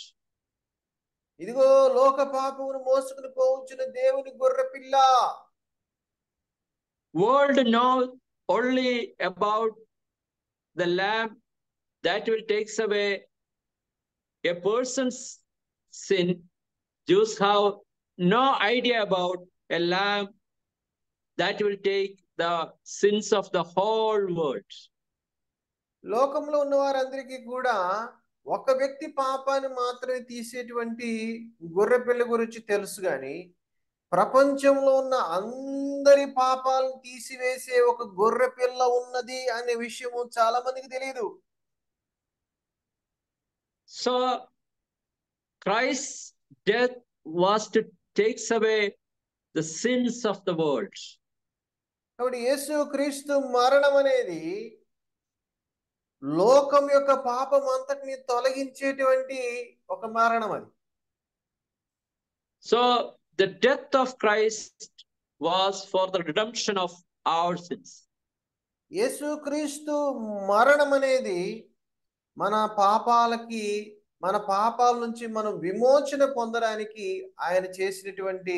ఇదిగో లోక పాపమును మోసుకుని పోవచ్చున దేవుని గొర్రెపిల్ల. World knows only about the Lamb that will takes away a person's sin. Jews have no idea about a Lamb that will take the sins of the whole world. లోకంలో ఉన్న వారందరికీ కూడా ఒక వ్యక్తి పాపాన్ని మాత్రమే తీసేటువంటి గొర్రెపిల్ల గురించి తెలుసు కానీ ప్రపంచంలో ఉన్న అందరి పాపాలను తీసివేసే ఒక గొర్రెపిల్ల ఉన్నది అనే విషయము చాలా మందికి తెలియదు. So Christ's death was to take away the sins of the world. కాబట్టి యేసు క్రీస్తు మరణం అనేది లోకం యొక్క పాపం అంతటిని తొలగించేటువంటి ఒక మరణం అది. So the death of Christ was for the redemption of our sins. యేసు క్రీస్తు మరణం అనేది మన పాపాలకి, మన పాపాల నుంచి మనం విమోచన పొందడానికి ఆయన చేసినటువంటి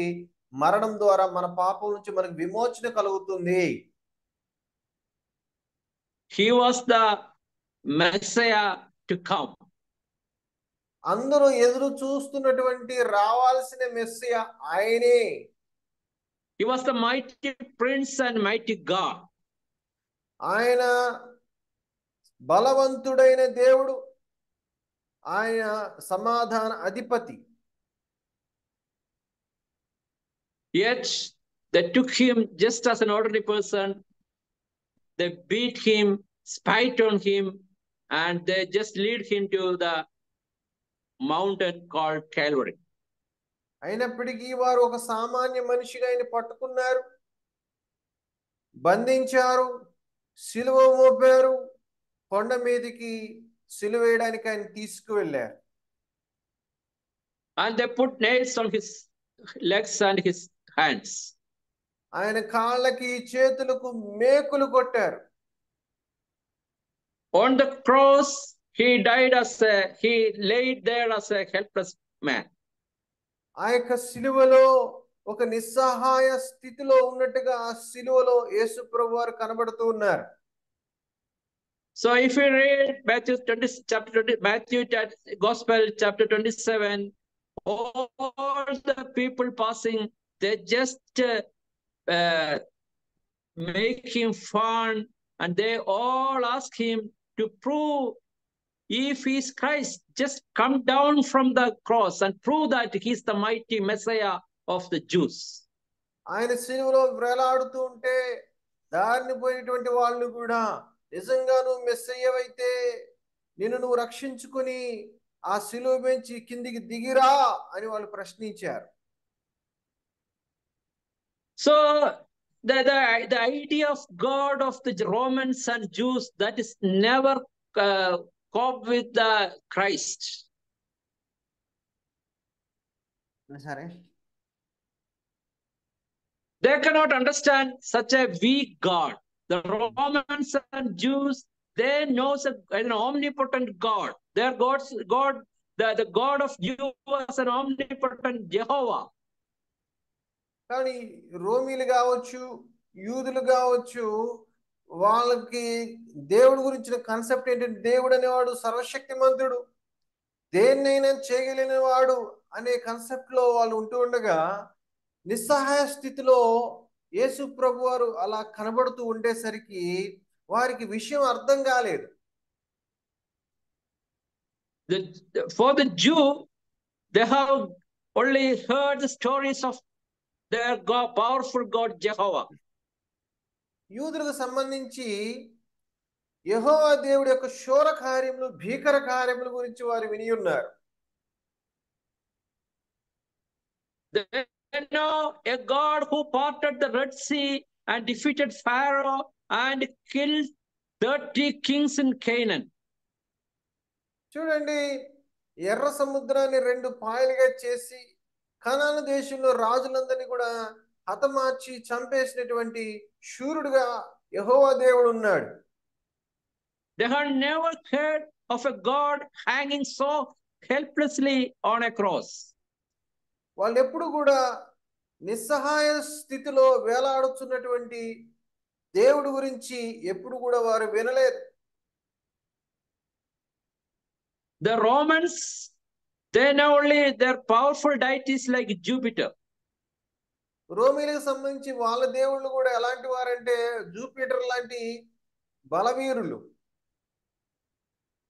మరణం ద్వారా మన పాపం నుంచి మనకు విమోచన కలుగుతుంది. He was the Messiah to come. అందరూ ఎదురు చూస్తున్నటువంటి రావాల్సిన మెస్సియా ఆయనే. He was the mighty prince and mighty God. ఆయన బలవంతుడైన దేవుడు, ఆయన సమాధాన అధిపతి. Yet they took him just as an ordinary person. They beat him, spit on him, and they just lead him to the mountain called Calvary. అయినప్పటికీ వారు ఒక సామాన్య మనిషిగా ఆయన పట్టుకున్నారు, బంధించారు, సిలువ మోపారు, కొండ మీదకి సిలువ వేయడానికి ఆయన తీసుకువెళ్ళారు. And they put nails on his legs and his hands. ఆయన కాళ్ళకి చేతులకు మేకులు కొట్టారు. On the cross, he laid there as a helpless man. ఆ యొక్క సిలువలో ఒక నిస్సహాయ స్థితిలో ఉన్నట్టుగా ఆ సిలువలో యేసు ప్రభువు వారు కనబడుతూ ఉన్నారు. So if you read Matthew Gospel chapter 27, all the people passing, they just make him fun, and they all ask him to prove if he's Christ, just come down from the cross and prove that he's the mighty Messiah of the Jews. ఆయన సిలువలో వేలాడుతూ ఉంటే దారిని పోయినటువంటి వాళ్ళు కూడా నిజంగా నువ్వు మెస్సయ్యవైతే నిన్ను నువ్వు రక్షించుకుని ఆ సిలువ పెంచి కిందికి దిగిరా అని వాళ్ళు ప్రశ్నించారు. So the idea of God of the Romans and Jews, that is never cope with the Christ. సరే, they cannot understand such a weak God. The Romans and Jews, they know an omnipotent God. Their God, the God of Jews was an omnipotent Jehovah. కానీ రోమీలు కావచ్చు, యూదులు కావచ్చు, వాళ్ళకి దేవుడి గురించిన concept ఏంటంటే దేవుడు అనేవాడు సర్వశక్తిమంతుడు, దేన్నైనా చేయగలిగిన వాడు అనే కాన్సెప్ట్ లో వాళ్ళు ఉంటూ ఉండగా నిస్సహాయ స్థితిలో యేసు ప్రభు వారు అలా కనబడుతూ ఉండేసరికి వారికి విషయం అర్థం కాలేదు. For the Jew, they have only heard the stories of their God, powerful God Jehovah. యూదులకు సంబంధించి యెహోవా దేవుడి యొక్క శూర కార్యములు, భీకర కార్యముల గురించి వారు విని ఉన్నారు. They know a God who parted the Red Sea and defeated Pharaoh and killed 30 kings in Canaan. చూడండి, ఎర్ర సముద్రాన్ని 2 పాయలుగా చేసి కనాను దేశంలో రాజులందరినీ కూడా హతమార్చి చంపేసినటువంటి శూరుడుగా యెహోవా దేవుడు ఉన్నాడు. They had never heard of a God hanging so helplessly on a cross. వాళ్ళు ఎప్పుడు కూడా నిస్సహాయ స్థితిలో వేలాడుతున్నటువంటి దేవుడి గురించి ఎప్పుడు కూడా వారు వినలేదు. The Romans, they know only their powerful deities like Jupiter. రోమీలకు సంబంధించి వాళ్ళ దేవుళ్ళు కూడా ఎలాంటి వారంటే జూపిటర్ లాంటి బలవీరులు.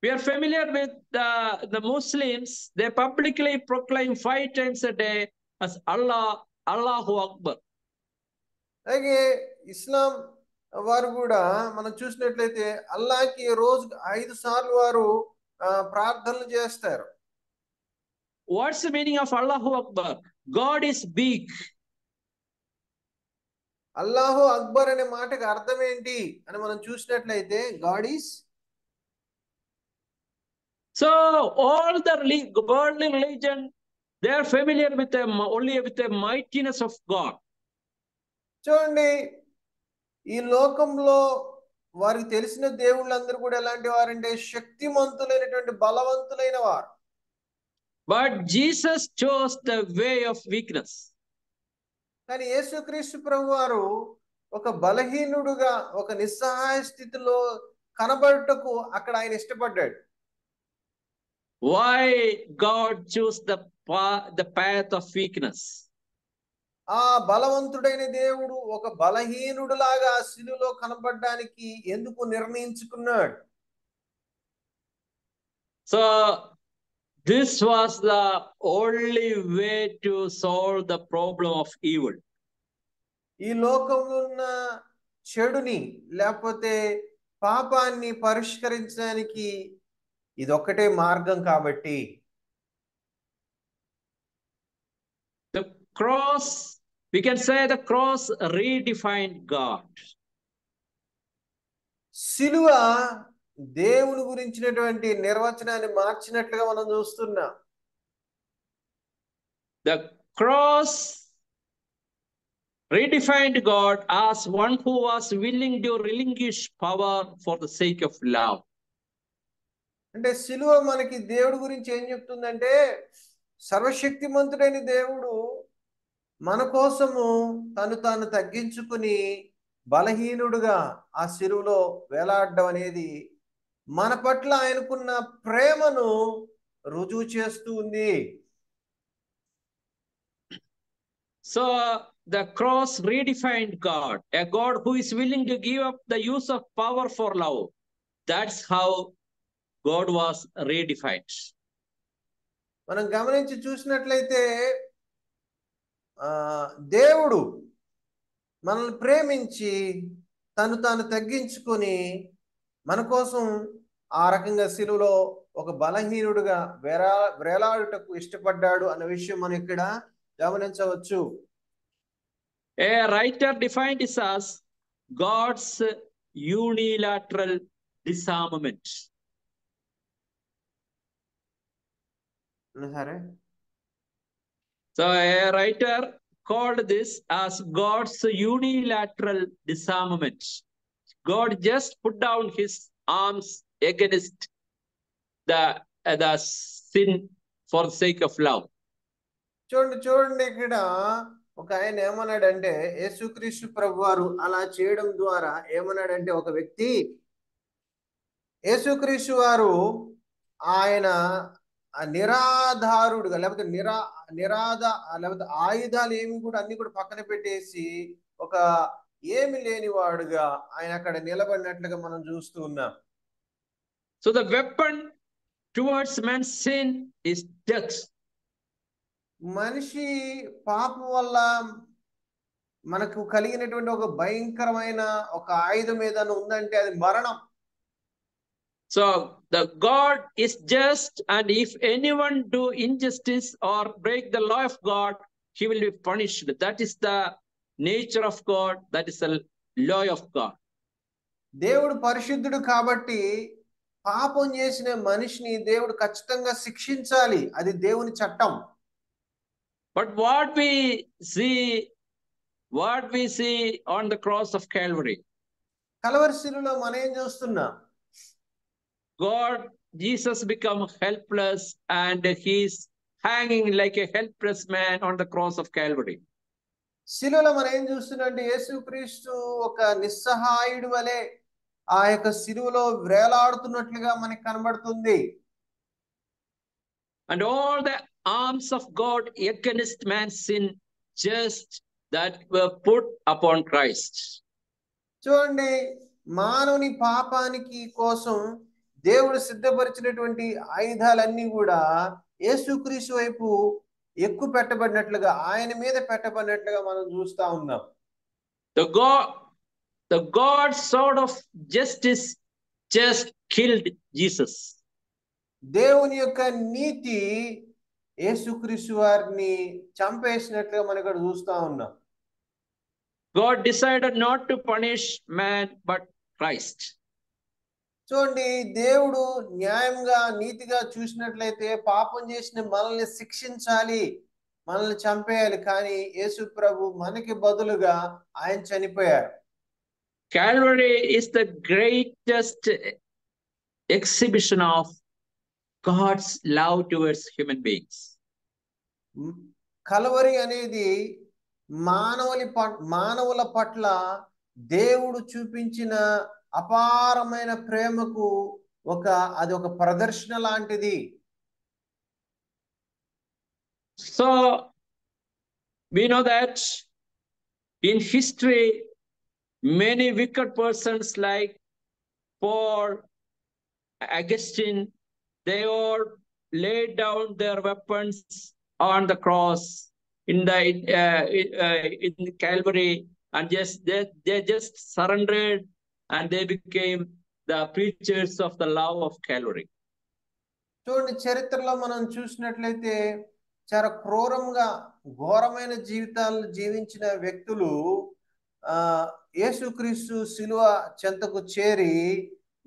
We are familiar with the Muslims. They publicly proclaim 5 times a day as Allah, Allahu Akbar. అలాగే ఇస్లాం వారు కూడా మనం చూసినట్లయితే అల్లాహకి రోజుకు 5 సార్లు వారు ప్రార్థనలు చేస్తారు. What's the meaning of Allahu Akbar? God is big. అల్లాహు అక్బర్ అనే మాటకి అర్థం ఏంటి అని మనం చూసినట్లయితే God is. So all the worldly religion, they are familiar with only with the mightiness of God. చూడండి, ఈ లోకంలో వారికి తెలిసిన దేవుళ్ళందరూ కూడా ఎలాంటి వారంటే శక్తిమంతులైనటువంటి బలవంతులైన వారు. But Jesus chose the way of weakness. కానీ యేసుక్రీస్తు ప్రభు వారు ఒక బలహీనుడుగా ఒక నిస్సహాయ స్థితిలో కనబడుటకు అక్కడ ఆయన ఇష్టపడ్డాడు. Why God chose the path of weakness? ఆ బలవంతుడైన దేవుడు ఒక బలహీనుడులాగా శిలువలో కనబడడానికి ఎందుకు నిర్ణయించుకున్నాడు? So this was the only way to solve the problem of evil. ఈ లోకంలో ఉన్న చెడుని లేకపోతే పాపాన్ని పరిష్కరించడానికి ఇదొక్కటే మార్గం కాబట్టి. The cross, we can say the cross redefined God. శిలువ దేవుని గురించినటువంటి నిర్వచనాన్ని మార్చినట్లుగా మనం చూస్తున్నాం. The cross redefined God as one who was willing to relinquish power for the sake of love. అంటే శిలువ మనకి దేవుడి గురించి ఏం చెప్తుందంటే సర్వశక్తిమంతుడైన దేవుడు మన కోసము తాను తగ్గించుకుని బలహీనుడుగా ఆ శిలువలో వేలాడడం అనేది మన పట్ల ఆయనకున్న ప్రేమను రుజువు చేస్తూ ఉంది. So the cross redefined God, a God who is willing to give up the use of power for love. That's how God was redefined. మనం గమనించి చూసినట్లయితే దేవుడు మనల్ని ప్రేమించి తాను తగ్గించుకొని మన కోసం ఆ రకంగా శిలువలో ఒక బలహీనుడుగా వేలాడుటకు ఇష్టపడ్డాడు అన్న విషయం మనం ఇక్కడ గమనించవచ్చు. A writer defined this as God's unilateral disarmament. So a writer called this as God's unilateral disarmament. God just put down his arms against the sin for the sake of love. చూడండి ఇక్కడ ఒక ఆయన ఏమన్నాడంటే యేసుక్రీస్తు ప్రభువారు అలా చేయడం ద్వారా ఏమన్నాడంటే ఒక వ్యక్తి యేసుక్రీస్తు వారు ఆయన నిరాధారుడుగా లేకపోతే లేకపోతే ఆయుధాలు ఏమి కూడా అన్ని కూడా పక్కన పెట్టేసి ఒక ఏమి లేని వాడుగా ఆయన అక్కడ నిలబడినట్లుగా మనం చూస్తూ ఉన్నాం. So the weapon towards man's sin is death. మనిషి పాపం వల్ల మనకు కలిగినటువంటి ఒక భయంకరమైన ఒక ఆయుధం ఏదైనా ఉందంటే అది మరణం. So the God is just, and if anyone do injustice or break the law of God, he will be punished. That is the nature of God. That is the law of God. దేవుడు పరిశుద్ధుడు కాబట్టి పాపం చేసిన మనిషిని దేవుడు ఖచ్చితంగా శిక్షించాలి. అది దేవుని చట్టం. But what we see on the cross of Calvary, Calvary శిలువలో మనం ఏం చూస్తున్నాం? Jesus become helpless and he's hanging like a helpless man on the cross of Calvary. శిలువలో మనం ఏం చూస్తున్నామంటే యేసుక్రీస్తు ఒక నిస్సహాయుడు వలె ఆ యొక్క శిలువలో వేలాడుతున్నట్లుగా మనకి కనబడుతుంది. And all the arms of God against man's sin just that were put upon Christ. చూడండి, మానవుని పాపానికి కోసం దేవుడు సిద్ధపరిచినటువంటి ఆయుధాలన్నీ కూడా యేసుక్రీస్తు వైపు ఎక్కువ పెట్టబడినట్లుగా, ఆయన మీద పెట్టబడినట్లుగా మనం చూస్తా ఉన్నాం. The God sword of justice just killed Jesus. దేవుని యొక్క నీతి యేసుక్రీస్తు వారిని చంపేసినట్లుగా మనం ఇక్కడ చూస్తా ఉన్నాం. God decided not to punish man but Christ. చూడండి, దేవుడు న్యాయంగా నీతిగా చూసినట్లయితే పాపం చేసిన మనల్ని శిక్షించాలి, మనల్ని చంపేయాలి, కానీ యేసు ప్రభు మనకి బదులుగా ఆయన చనిపోయారు. Calvary is the greatest exhibition of God's love towards human beings. Calvary అనేది మానవుల పట్ల దేవుడు చూపించిన అపారమైన ప్రేమకు అది ఒక ప్రదర్శన లాంటిది. So we know that in history many wicked persons like Paul, Augustine, they all laid down their weapons on the cross in Calvary, and they just surrendered and they became the preachers of the love of Calvary. చూడండి, చరిత్రలో మనం చూసినట్లయితే చాలా క్రూరంగా ఘోరమైన జీవితాలను జీవించిన వ్యక్తులు యేసుక్రీస్తు శిలువ చెంతకు చేరి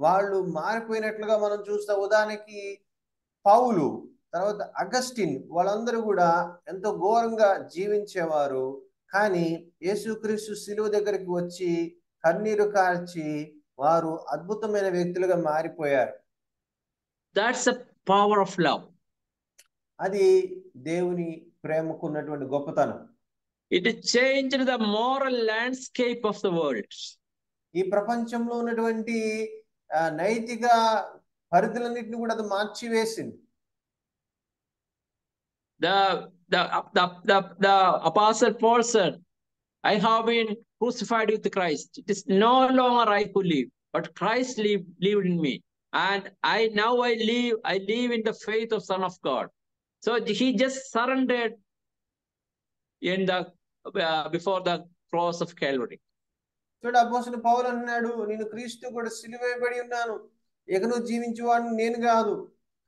వాళ్ళు మారిపోయినట్లుగా మనం చూస్తాం. ఉదాహరణకి పౌలు, తర్వాత అగస్టిన్, వాళ్ళందరూ కూడా ఎంతో ఘోరంగా జీవించేవారు. కానీ యేసుక్రీస్తు శిలువ దగ్గరికి వచ్చి కన్నీరు కార్చి వారు అద్భుతమైన వ్యక్తులుగా మారిపోయారు. That's the power of love. అది దేవుని ప్రేమకు ఉన్నటువంటి గొప్పతనం. It changed the moral landscape of the world. ఈ ప్రపంచంలో ఉన్నటువంటి నైతిక పరిధులన్నిటిని కూడా అది మార్చివేసింది. The Apostle Paul said, I have been crucified with Christ. It is no longer I who live, but Christ lived in me. And I live in the faith of Son of God. So he just surrendered before the cross of Calvary. చూడు, అపోస్తలుడు పౌలు అన్నాడు, నేను క్రీస్తు కూడా సిలువేయబడి ఉన్నాను, ఇక నువ్వు జీవించేవాడిని నేను కాదు,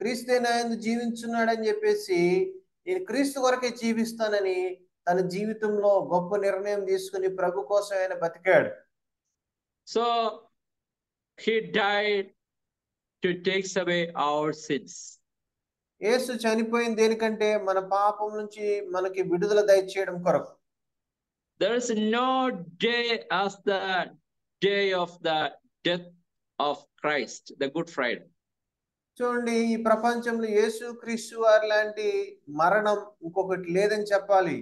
క్రీస్తే నా యందు జీవించున్నాడని చెప్పేసి నేను క్రీస్తు కొరకే జీవిస్తానని తన జీవితంలో గొప్ప నిర్ణయం తీసుకుని ప్రభు కోసం ఆయన బతికాడు. So he died to take away our sins. యేసు చనిపోయింది దేనికంటే మన పాపం నుంచి మనకి విడుదల దయచేయడం కొరకు. There is no day as the day of the death of Christ, the Good Friday. చూడండి, ఈ ప్రపంచంలో యేసు క్రీస్తు వారి లాంటి మరణం ఇంకొకటి లేదని చెప్పాలి.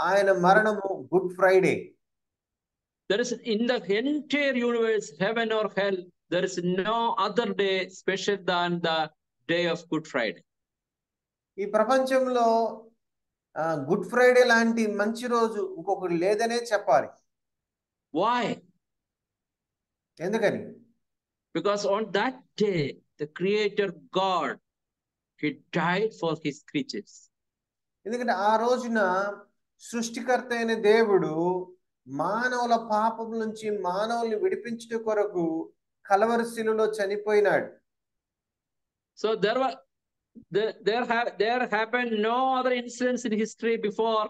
ఆయన మరణము good Friday. There is in the entire universe, heaven or hell, there is no other day special than the day of Good Friday. ఈ ప్రపంచంలో గుడ్ ఫ్రైడే లాంటి మంచి రోజు ఇంకొకటి లేదనే చెప్పాలి. Why? ఎందుకని? Because on that day, the Creator God, He died for His creatures. ఎందుకంటే ఆ రోజున సృష్టికర్త అయిన దేవుడు మానవుల పాపం నుంచి మానవుల్ని విడిపించడం కొరకు కల్వరి శిలువలో చనిపోయినాడు. So there happened no other incidents in history before,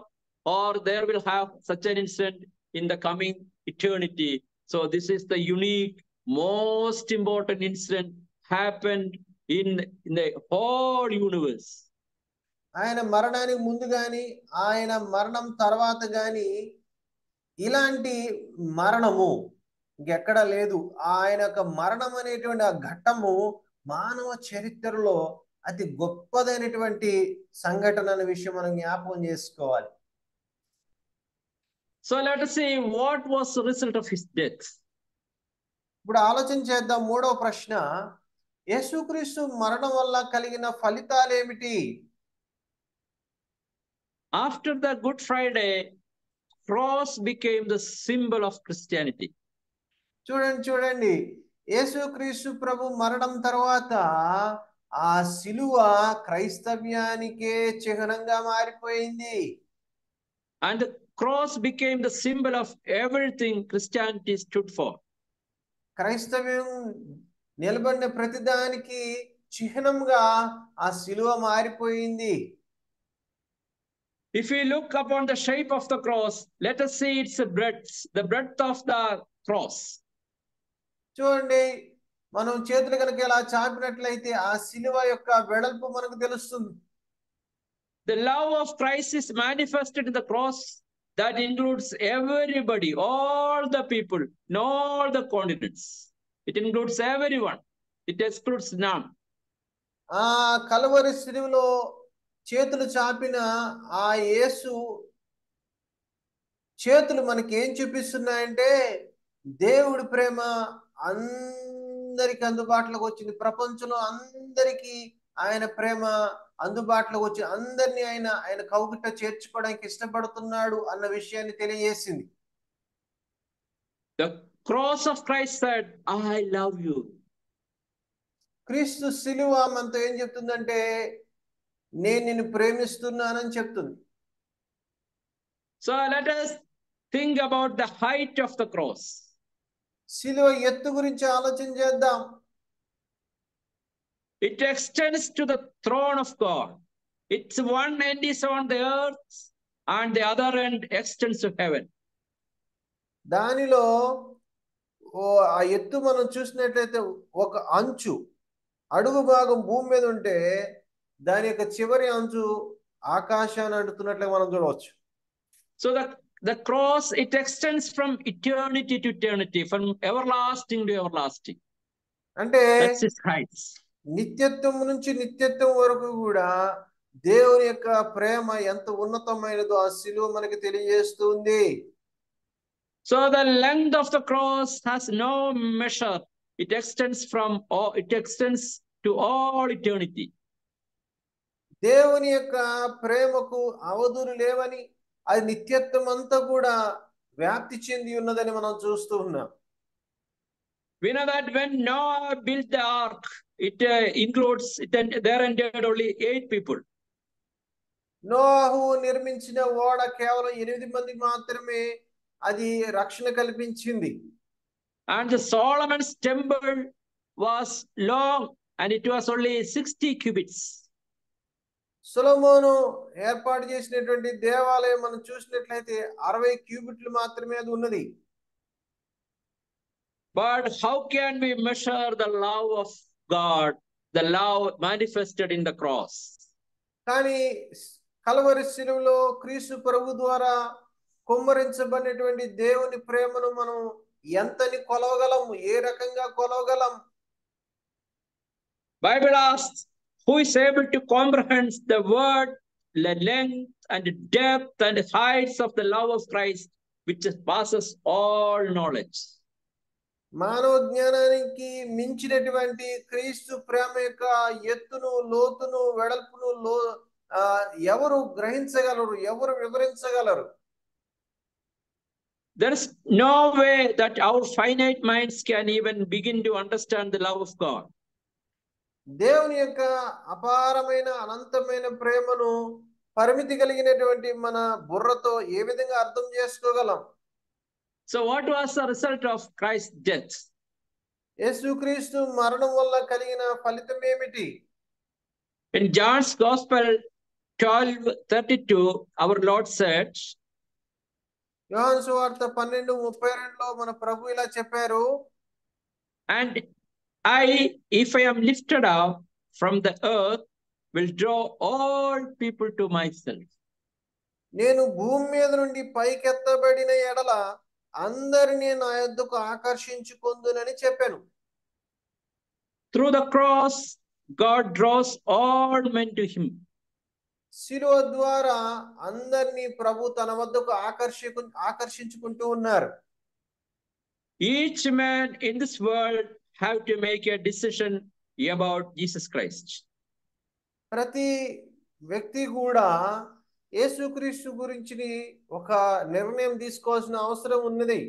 or there will have such an incident in the coming eternity. So this is the unique, most important incident happened in the whole universe. ఆయన మరణానికి ముందు గాని ఆయన మరణం తర్వాత గాని ఇలాంటి మరణము ఇంకెక్కడా లేదు. ఆయన యొక్క మరణం అనేటువంటి ఆ ఘట్టము మానవ చరిత్రలో అతి గొప్పదైనటువంటి సంఘటన అనే విషయం మనం జ్ఞాపకం చేసుకోవాలి. So let us see what was the result of his death. ఇప్పుడు ఆలోచన చేద్దాం. మూడవ ప్రశ్న, యేసుక్రీస్తు మరణం వల్ల కలిగిన ఫలితాలు ఏమిటి? After the Good Friday, cross became the symbol of Christianity. చూడండి, యేసుక్రీస్తు ప్రభు మరణం తర్వాత ఆ సిలువ క్రైస్తవ్యానికే చిహ్నంగా మారిపోయింది. And the cross became the symbol of everything Christianity stood for. క్రైస్తవ్యం నిలబడిన ప్రతిదానికి చిహ్నంగా ఆ సిలువ మారిపోయింది. If we look upon the shape of the cross, let us see its breadth, the breadth of the cross. చూడండి, మనం చేతులు కనుక ఇలా చాపినట్లయితే ఆ సిలువ యొక్క వెడల్పు మనకు తెలుస్తుంది. The love of Christ is manifested in the cross. That includes everybody, all the people, in all the continents. It includes everyone. It excludes none. ఆ కలువరి సిలువలో చేతులు చాపిన ఆ యేసు చేతులు మనకి ఏం చూపిస్తున్నాయంటే దేవుడి ప్రేమ అందరికి అందుబాటులోకి వచ్చింది. ప్రపంచంలో అందరికీ ఆయన ప్రేమ అందుబాటులోకి వచ్చి అందరినీ ఆయన కౌగిట చేర్చుకోవడానికి ఇష్టపడుతున్నాడు అన్న విషయాన్ని తెలియజేసింది. The cross of Christ said, I love you. క్రీస్తు సిలువ మనతో ఏం చెప్తుందంటే నేను నిన్ను ప్రేమిస్తున్నానని చెప్తుంది. So let us think about the height of the cross. సిలువ ఎత్తు గురించి ఆలోచన చేద్దాం. It extends to the throne of God. Its one end is on the earth and the other end extends to heaven. దానిలో ఆ ఎత్తు మనం చూసినట్లయితే ఒక అంచు అడుగు భాగం భూమి మీద ఉంటే దాని యొక్క చివరి అంచు ఆకాశాన్ని అంటున్నట్లుగా మనం చూడవచ్చు. So the cross, it extends from eternity to eternity, from everlasting to everlasting. అంటే That's its height. నిత్యత్వం నుంచి నిత్యత్వం వరకు కూడా దేవుని యొక్క ప్రేమ ఎంత ఉన్నతమైనదో ఆ సిలువ మనకి తెలియజేస్తుంది. So the length of the cross has no measure. It extends to all eternity. దేవుని యొక్క ప్రేమకు అవధులు లేవని, అది నిత్యత్వం అంతా కూడా వ్యాప్తి చెంది ఉన్నదని మనం చూస్తూ ఉన్నాం. We know that when Noah built the ark, there entered only 8 people. నోహు నిర్మించిన ఓడ కేవలం 8 మందికి మాత్రమే అది రక్షణ కల్పించింది. And the Solomon's temple was long and it was only 60 cubits. సొలొమోను ఏర్పాటు చేసినటువంటి దేవాలయం మనం చూసినట్లయితే 60 క్యూబిట్లు మాత్రమే అది ఉన్నది. But how can we measure the love of God, the love manifested in the cross? కానీ కల్వరి శిలువలో క్రీస్తు ప్రభు ద్వారా కుమ్మరించబడినటువంటి దేవుని ప్రేమను మనం ఎంతని కొలవగలం, ఏ రకంగా కొలవగలం? Bible asks, who is able to comprehend the word, the length and depth and heights of the love of Christ, which passes all knowledge? మానవ జ్ఞానానికి మించినటువంటి క్రీస్తు ప్రేమ యొక్క ఎత్తును, లోతును, వెడల్పును ఎవరు గ్రహించగలరు, ఎవరు వివరించగలరు? There is no way that our finite minds can even begin to understand the love of God. దేవుని యొక్క అపారమైన అనంతమైన ప్రేమను పరిమితి కలిగినటువంటి మన బుర్రతో ఏ విధంగా అర్థం చేసుకోగలం? So what was the result of Christ's death? యేసుక్రీస్తు మరణం వల్ల కలిగిన ఫలితం ఏమిటి? In John's Gospel 12:32, our Lord said, యోహాను సువార్త 12:32లో మన ప్రభు ఇలా చెప్పారు, and if I am lifted up from the earth, will draw all people to myself. నేను భూమి మీద నుండి పైకెత్తబడిన ఎడల అందరినీ నా యొద్దకు ఆకర్షించుకొందునని చెప్పాను. Through the cross, God draws all men to him. శిలువ ద్వారా అందరినీ ప్రభు తన వద్దకు ఆకర్షించుకుంటూ ఉన్నారు. Each man in this world have to make a decision about Jesus Christ. ప్రతి వ్యక్తి కూడా యేసుక్రీస్తు గురించి ఒక నిర్ణయం తీసుకోవాల్సిన అవసరం ఉన్నది.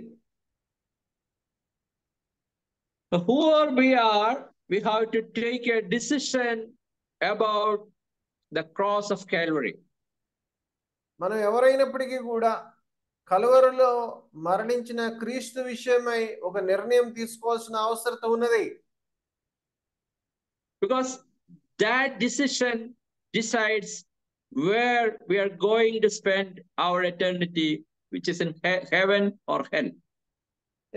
Whoever we are, we have to take a decision about the cross of Calvary. మనం ఎవరైనప్పటికీ కూడా కలువరిలో మరణించిన క్రీస్తు విషయమై ఒక నిర్ణయం తీసుకోవాల్సిన అవసరం ఉన్నది. Because that decision decides where we are going to spend our eternity, which is in heaven or hell.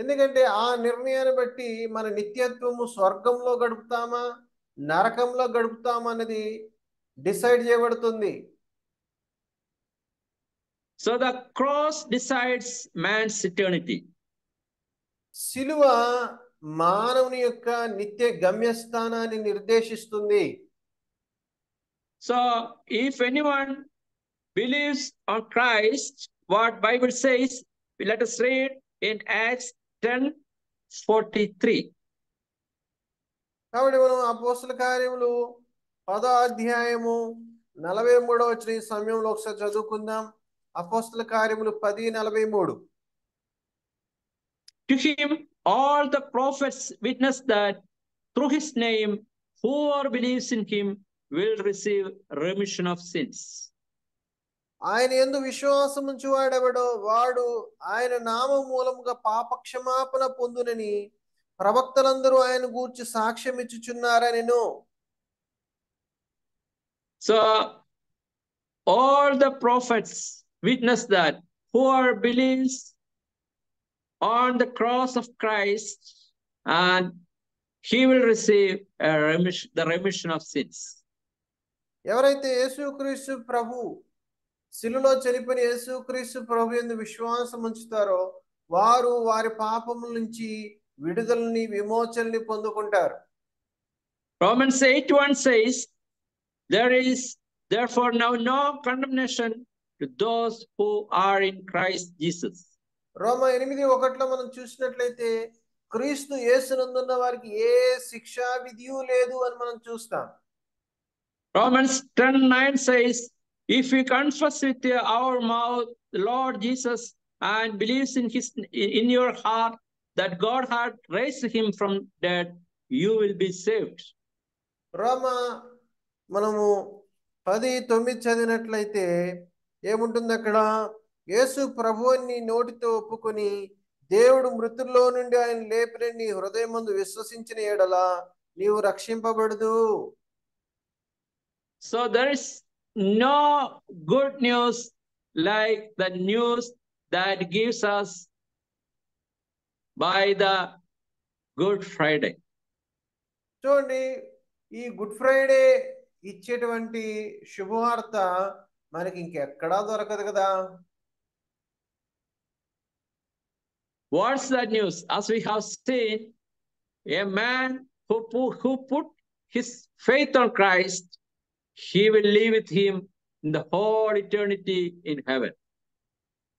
ఎందుకంటే ఆ నిర్ణయాన్ని బట్టి మన నిత్యత్వము స్వర్గంలో గడుపుతామా నరకంలో గడుపుతామా అనేది డిసైడ్ చేయబడుతుంది. So the cross decides man's eternity. శిలువ మానవుని యొక్క నిత్య గమ్యస్థానాన్ని నిర్దేశిస్తుంది. So if anyone believes on Christ, what Bible says, let us read in Acts 10:43. కాబట్టి మనం అపోస్తల కార్యములు 10వ అధ్యాయము 43వ వచనం ఈ సమయంలో ఒకసారి చదువుకుందాం. అపోస్తల కార్యములు 10:43. To him all the prophets witness that through his name whoever believes in him will receive remission of sins. ఆయన యందు విశ్వాసం ఉంచువాడెవడో వాడు ఆయన నామం మూలముగా పాపక్షమాపణ పొందునని ప్రవక్తలందరూ ఆయన గూర్చి సాక్ష్యం ఇచ్చుచున్నారనెను. So all the prophets witness that whoever believes on the cross of Christ and he will receive the remission of sins. ఎవరైతే యేసుక్రీస్తు ప్రభు శిలువలో చనిపోయిన యేసుక్రీస్తు ప్రభు యందు విశ్వాసం ఉంచుతారో వారు వారి పాపముల నుంచి విడుదలని విమోచనని పొందుకుంటారు. Romans 8:1 says, there is therefore now no condemnation to those who are in Christ Jesus. రోమా 8:1 మనం చూసినట్లయితే క్రీస్తు యేసునందున్న వారికి ఏ శిక్షా విధియు లేదు అని మనం చూస్తాం. Romans 10:9 says, if we confess with our mouth the Lord Jesus and believes in your heart that God had raised him from dead, you will be saved. రోమా మనము 10:9 చదివినట్లయితే ఏముంటుంది అక్కడ? యేసు ప్రభువుని నోటితో ఒప్పుకొని దేవుడు మృతుల్లో నుండి ఆయన లేపిన నీ హృదయమందు విశ్వసించిన ఎడల నీవు రక్షింపబడదు. So there is no good news like the news that gives us by the Good Friday. చూడండి, ఈ గుడ్ ఫ్రైడే ఇచ్చేటువంటి శుభవార్త మనకి ఇంకెక్కడా దొరకదు కదా. What's that news? As we have seen, a man who put his faith on Christ, he will live with him in the whole eternity in heaven.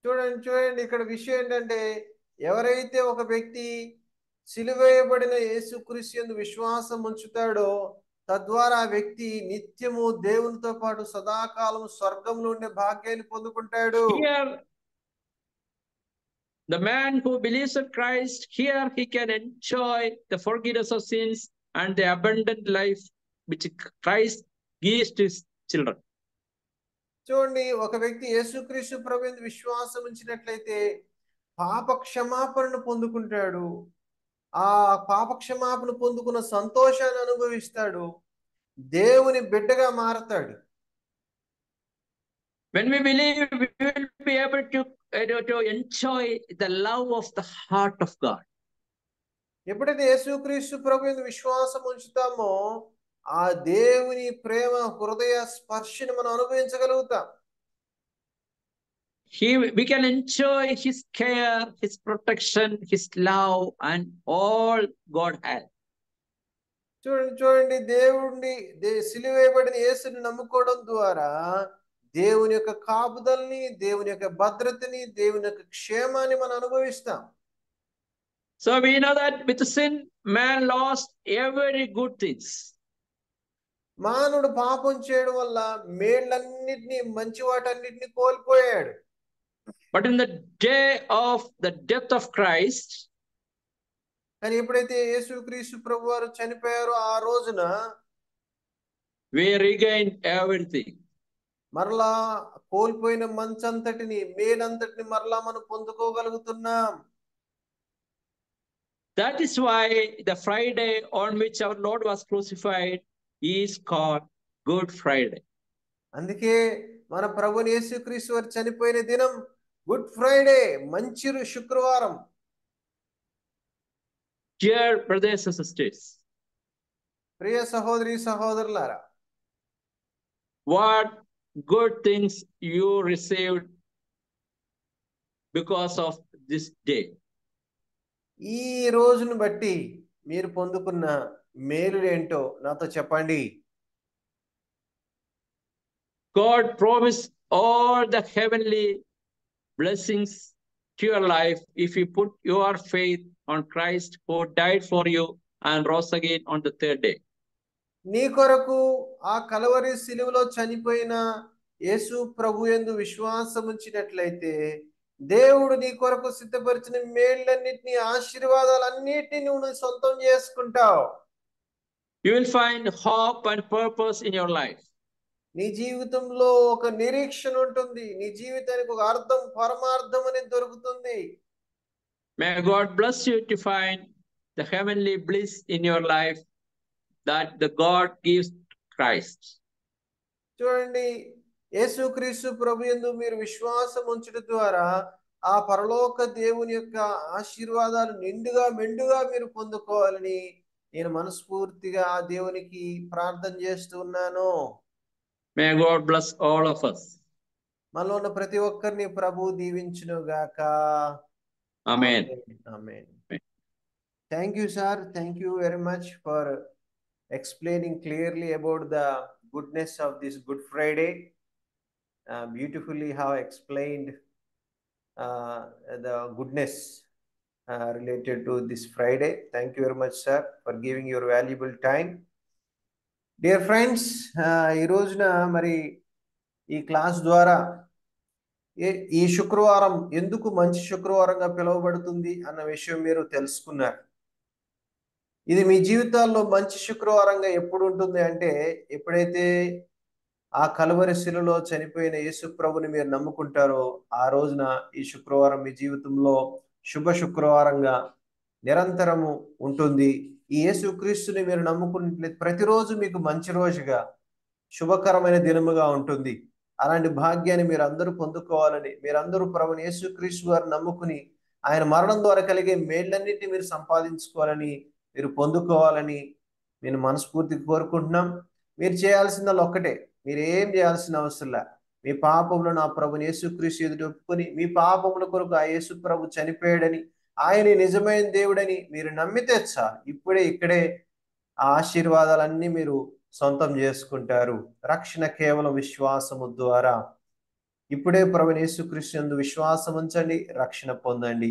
చూడండి ఇక్కడ విషయం ఏంటంటే, ఎవరైతే ఒక వ్యక్తి సిలువేయబడిన యేసుక్రీస్తు యందు విశ్వాసం ఉంచుతాడో తద్వారా ఆ వ్యక్తి నిత్యము దేవునితో పాటు సదాకాలం స్వర్గంలో ఉండే భాగ్యాన్ని పొందుకుంటాడు. Here, the man who believes in Christ, here he can enjoy the forgiveness of sins and the abundant life which Christ gives to his children. చూడండి, ఒక వ్యక్తి యేసుక్రీస్తు ప్రభు యందు విశ్వాసం ఉంచినట్లయితే పాప క్షమాపణను పొందుకుంటాడు. ఆ పాప క్షమాపణ పొందుకున్న సంతోషాన్ని అనుభవిస్తాడు. దేవుని బిడ్డగా మారతాడు. When we believe, we will be able to enjoy the love of the heart of God. ఎప్పుడైతే యేసుక్రీస్తు ప్రభు యందు విశ్వాసం ఉంచుతామో ఆ దేవుని ప్రేమ హృదయ స్పర్శని మనం అనుభవించగలుగుతాం. We can enjoy his care, his protection, his love, and all God has. చూడండి సిలువ వేయబడిన యేసుని నమ్ముకోవడం ద్వారా దేవుని యొక్క కాపుదల్ని, దేవుని యొక్క భద్రతని, దేవుని యొక్క క్షేమాన్ని మనం అనుభవిస్తాం. So we know that with sin, man lost every good things. మానవుడు పాపం చేయడం వల్ల మేళ్ళన్నిటినీ, మంచి వాటన్నిటిని కోల్పోయాడు. But in the day of the death of Christ, కానీ ఎప్పుడైతే యేసుక్రీస్తు ప్రభువారు చనిపోయారో ఆ రోజున we regained everything. మరలా కోల్పోయిన మంచంతటిని, మేలంతటిని మరలా మనం పొందుకోగలుగుతున్నాం. That is why the Friday on which our Lord was crucified is called Good Friday. అందుకే మన ప్రభుని యేసుక్రీస్తు వారు చనిపోయిన దినం గుడ్ ఫ్రైడే, మంచి శుక్రవారం. Dear brothers and sisters, ప్రియ సహోదరి సహోదరులారా, what good things you received because of this day? ఈ రోజును బట్టి మీరు పొందుకున్న మేలు ఏంటో నాతో చెప్పండి. God promised all the heavenly blessings to your life if you put your faith on Christ who died for you and rose again on the third day. నీ కొరకు ఆ కలవరి సిలువలో చనిపోయిన యేసు ప్రభు యందు విశ్వాసం ఉంచినట్లయితే దేవుడు నీ కొరకు సిద్ధపరిచిన మేళ్ళన్నిటినీ, ఆశీర్వాదాలన్నిటినీ నువ్వు సొంతం చేసుకుంటావు. You will find hope and purpose in your life. నీ జీవితంలో ఒక నిరీక్షణ ఉంటుంది. నీ జీవితానికి ఒక అర్థం, పరమార్థం అనేది దొరుకుతుంది. May God bless you to find the heavenly bliss in your life that the God gives Christ. చూడండి, యేసుక్రీస్తు ప్రభు యందు మీరు విశ్వాసం ఉంచడం ద్వారా ఆ పరలోక దేవుని యొక్క ఆశీర్వాదాలు నిండుగా మెండుగా మీరు పొందుకోవాలని నేను మనస్ఫూర్తిగా ఆ దేవునికి ప్రార్థన చేస్తూ ఉన్నాను. May God bless all of us. మనలో ఉన్న ప్రతి ఒక్కరిని ప్రభు దీవించును గాక. Amen. Amen. Thank you, sir. Thank you very much for explaining clearly about the goodness of this Good Friday. Beautifully have explained the goodness related to this Friday. Thank you very much, sir, for giving your valuable time. Dear friends, ఈ రోజున మరి ఈ class ద్వారా ఈ శుక్రవారం ఎందుకు మంచి శుక్రవారంగా పిలువబడుతుంది అన్న విషయం మీరు తెలుసుకున్నారు. ఇది మీ జీవితాల్లో మంచి శుక్రవారంగా ఎప్పుడు ఉంటుంది అంటే, ఎప్పుడైతే ఆ కలువరి శిలువలో చనిపోయిన యేసు ప్రభుని మీరు నమ్ముకుంటారో ఆ రోజున ఈ శుక్రవారం మీ జీవితంలో శుభ శుక్రవారంగా నిరంతరము ఉంటుంది. ఈ యేసుక్రీస్తుని మీరు నమ్ముకున్నట్లయితే ప్రతిరోజు మీకు మంచి రోజుగా, శుభకరమైన దినముగా ఉంటుంది. అలాంటి భాగ్యాన్ని మీరు అందరూ పొందుకోవాలని, మీరందరూ ప్రభుని యేసుక్రీస్తు వారు నమ్ముకుని ఆయన మరణం ద్వారా కలిగే మేళ్ళన్నిటిని మీరు సంపాదించుకోవాలని, మీరు పొందుకోవాలని నేను మనస్ఫూర్తిగా కోరుకుంటున్నాం. మీరు చేయాల్సిందల్లా ఒక్కటే, మీరు ఏం చేయాల్సిన అవసరంలా, మీ పాపములను ఆ ప్రభుని యేసుక్రీస్తు ఎదుట ఒప్పుకొని, మీ పాపముల కొరకు ఆ యేసు ప్రభు చనిపోయాడని, ఆయన నిజమైన దేవుడని మీరు నమ్మితే చాలు. ఇక్కడే ఆ ఆశీర్వాదాలన్నీ మీరు సొంతం చేసుకుంటారు. రక్షణ కేవలం విశ్వాసము ద్వారా. ఇప్పుడే ప్రభుని యేసుక్రీస్తు యందు విశ్వాసం ఉంచండి, రక్షణ పొందండి.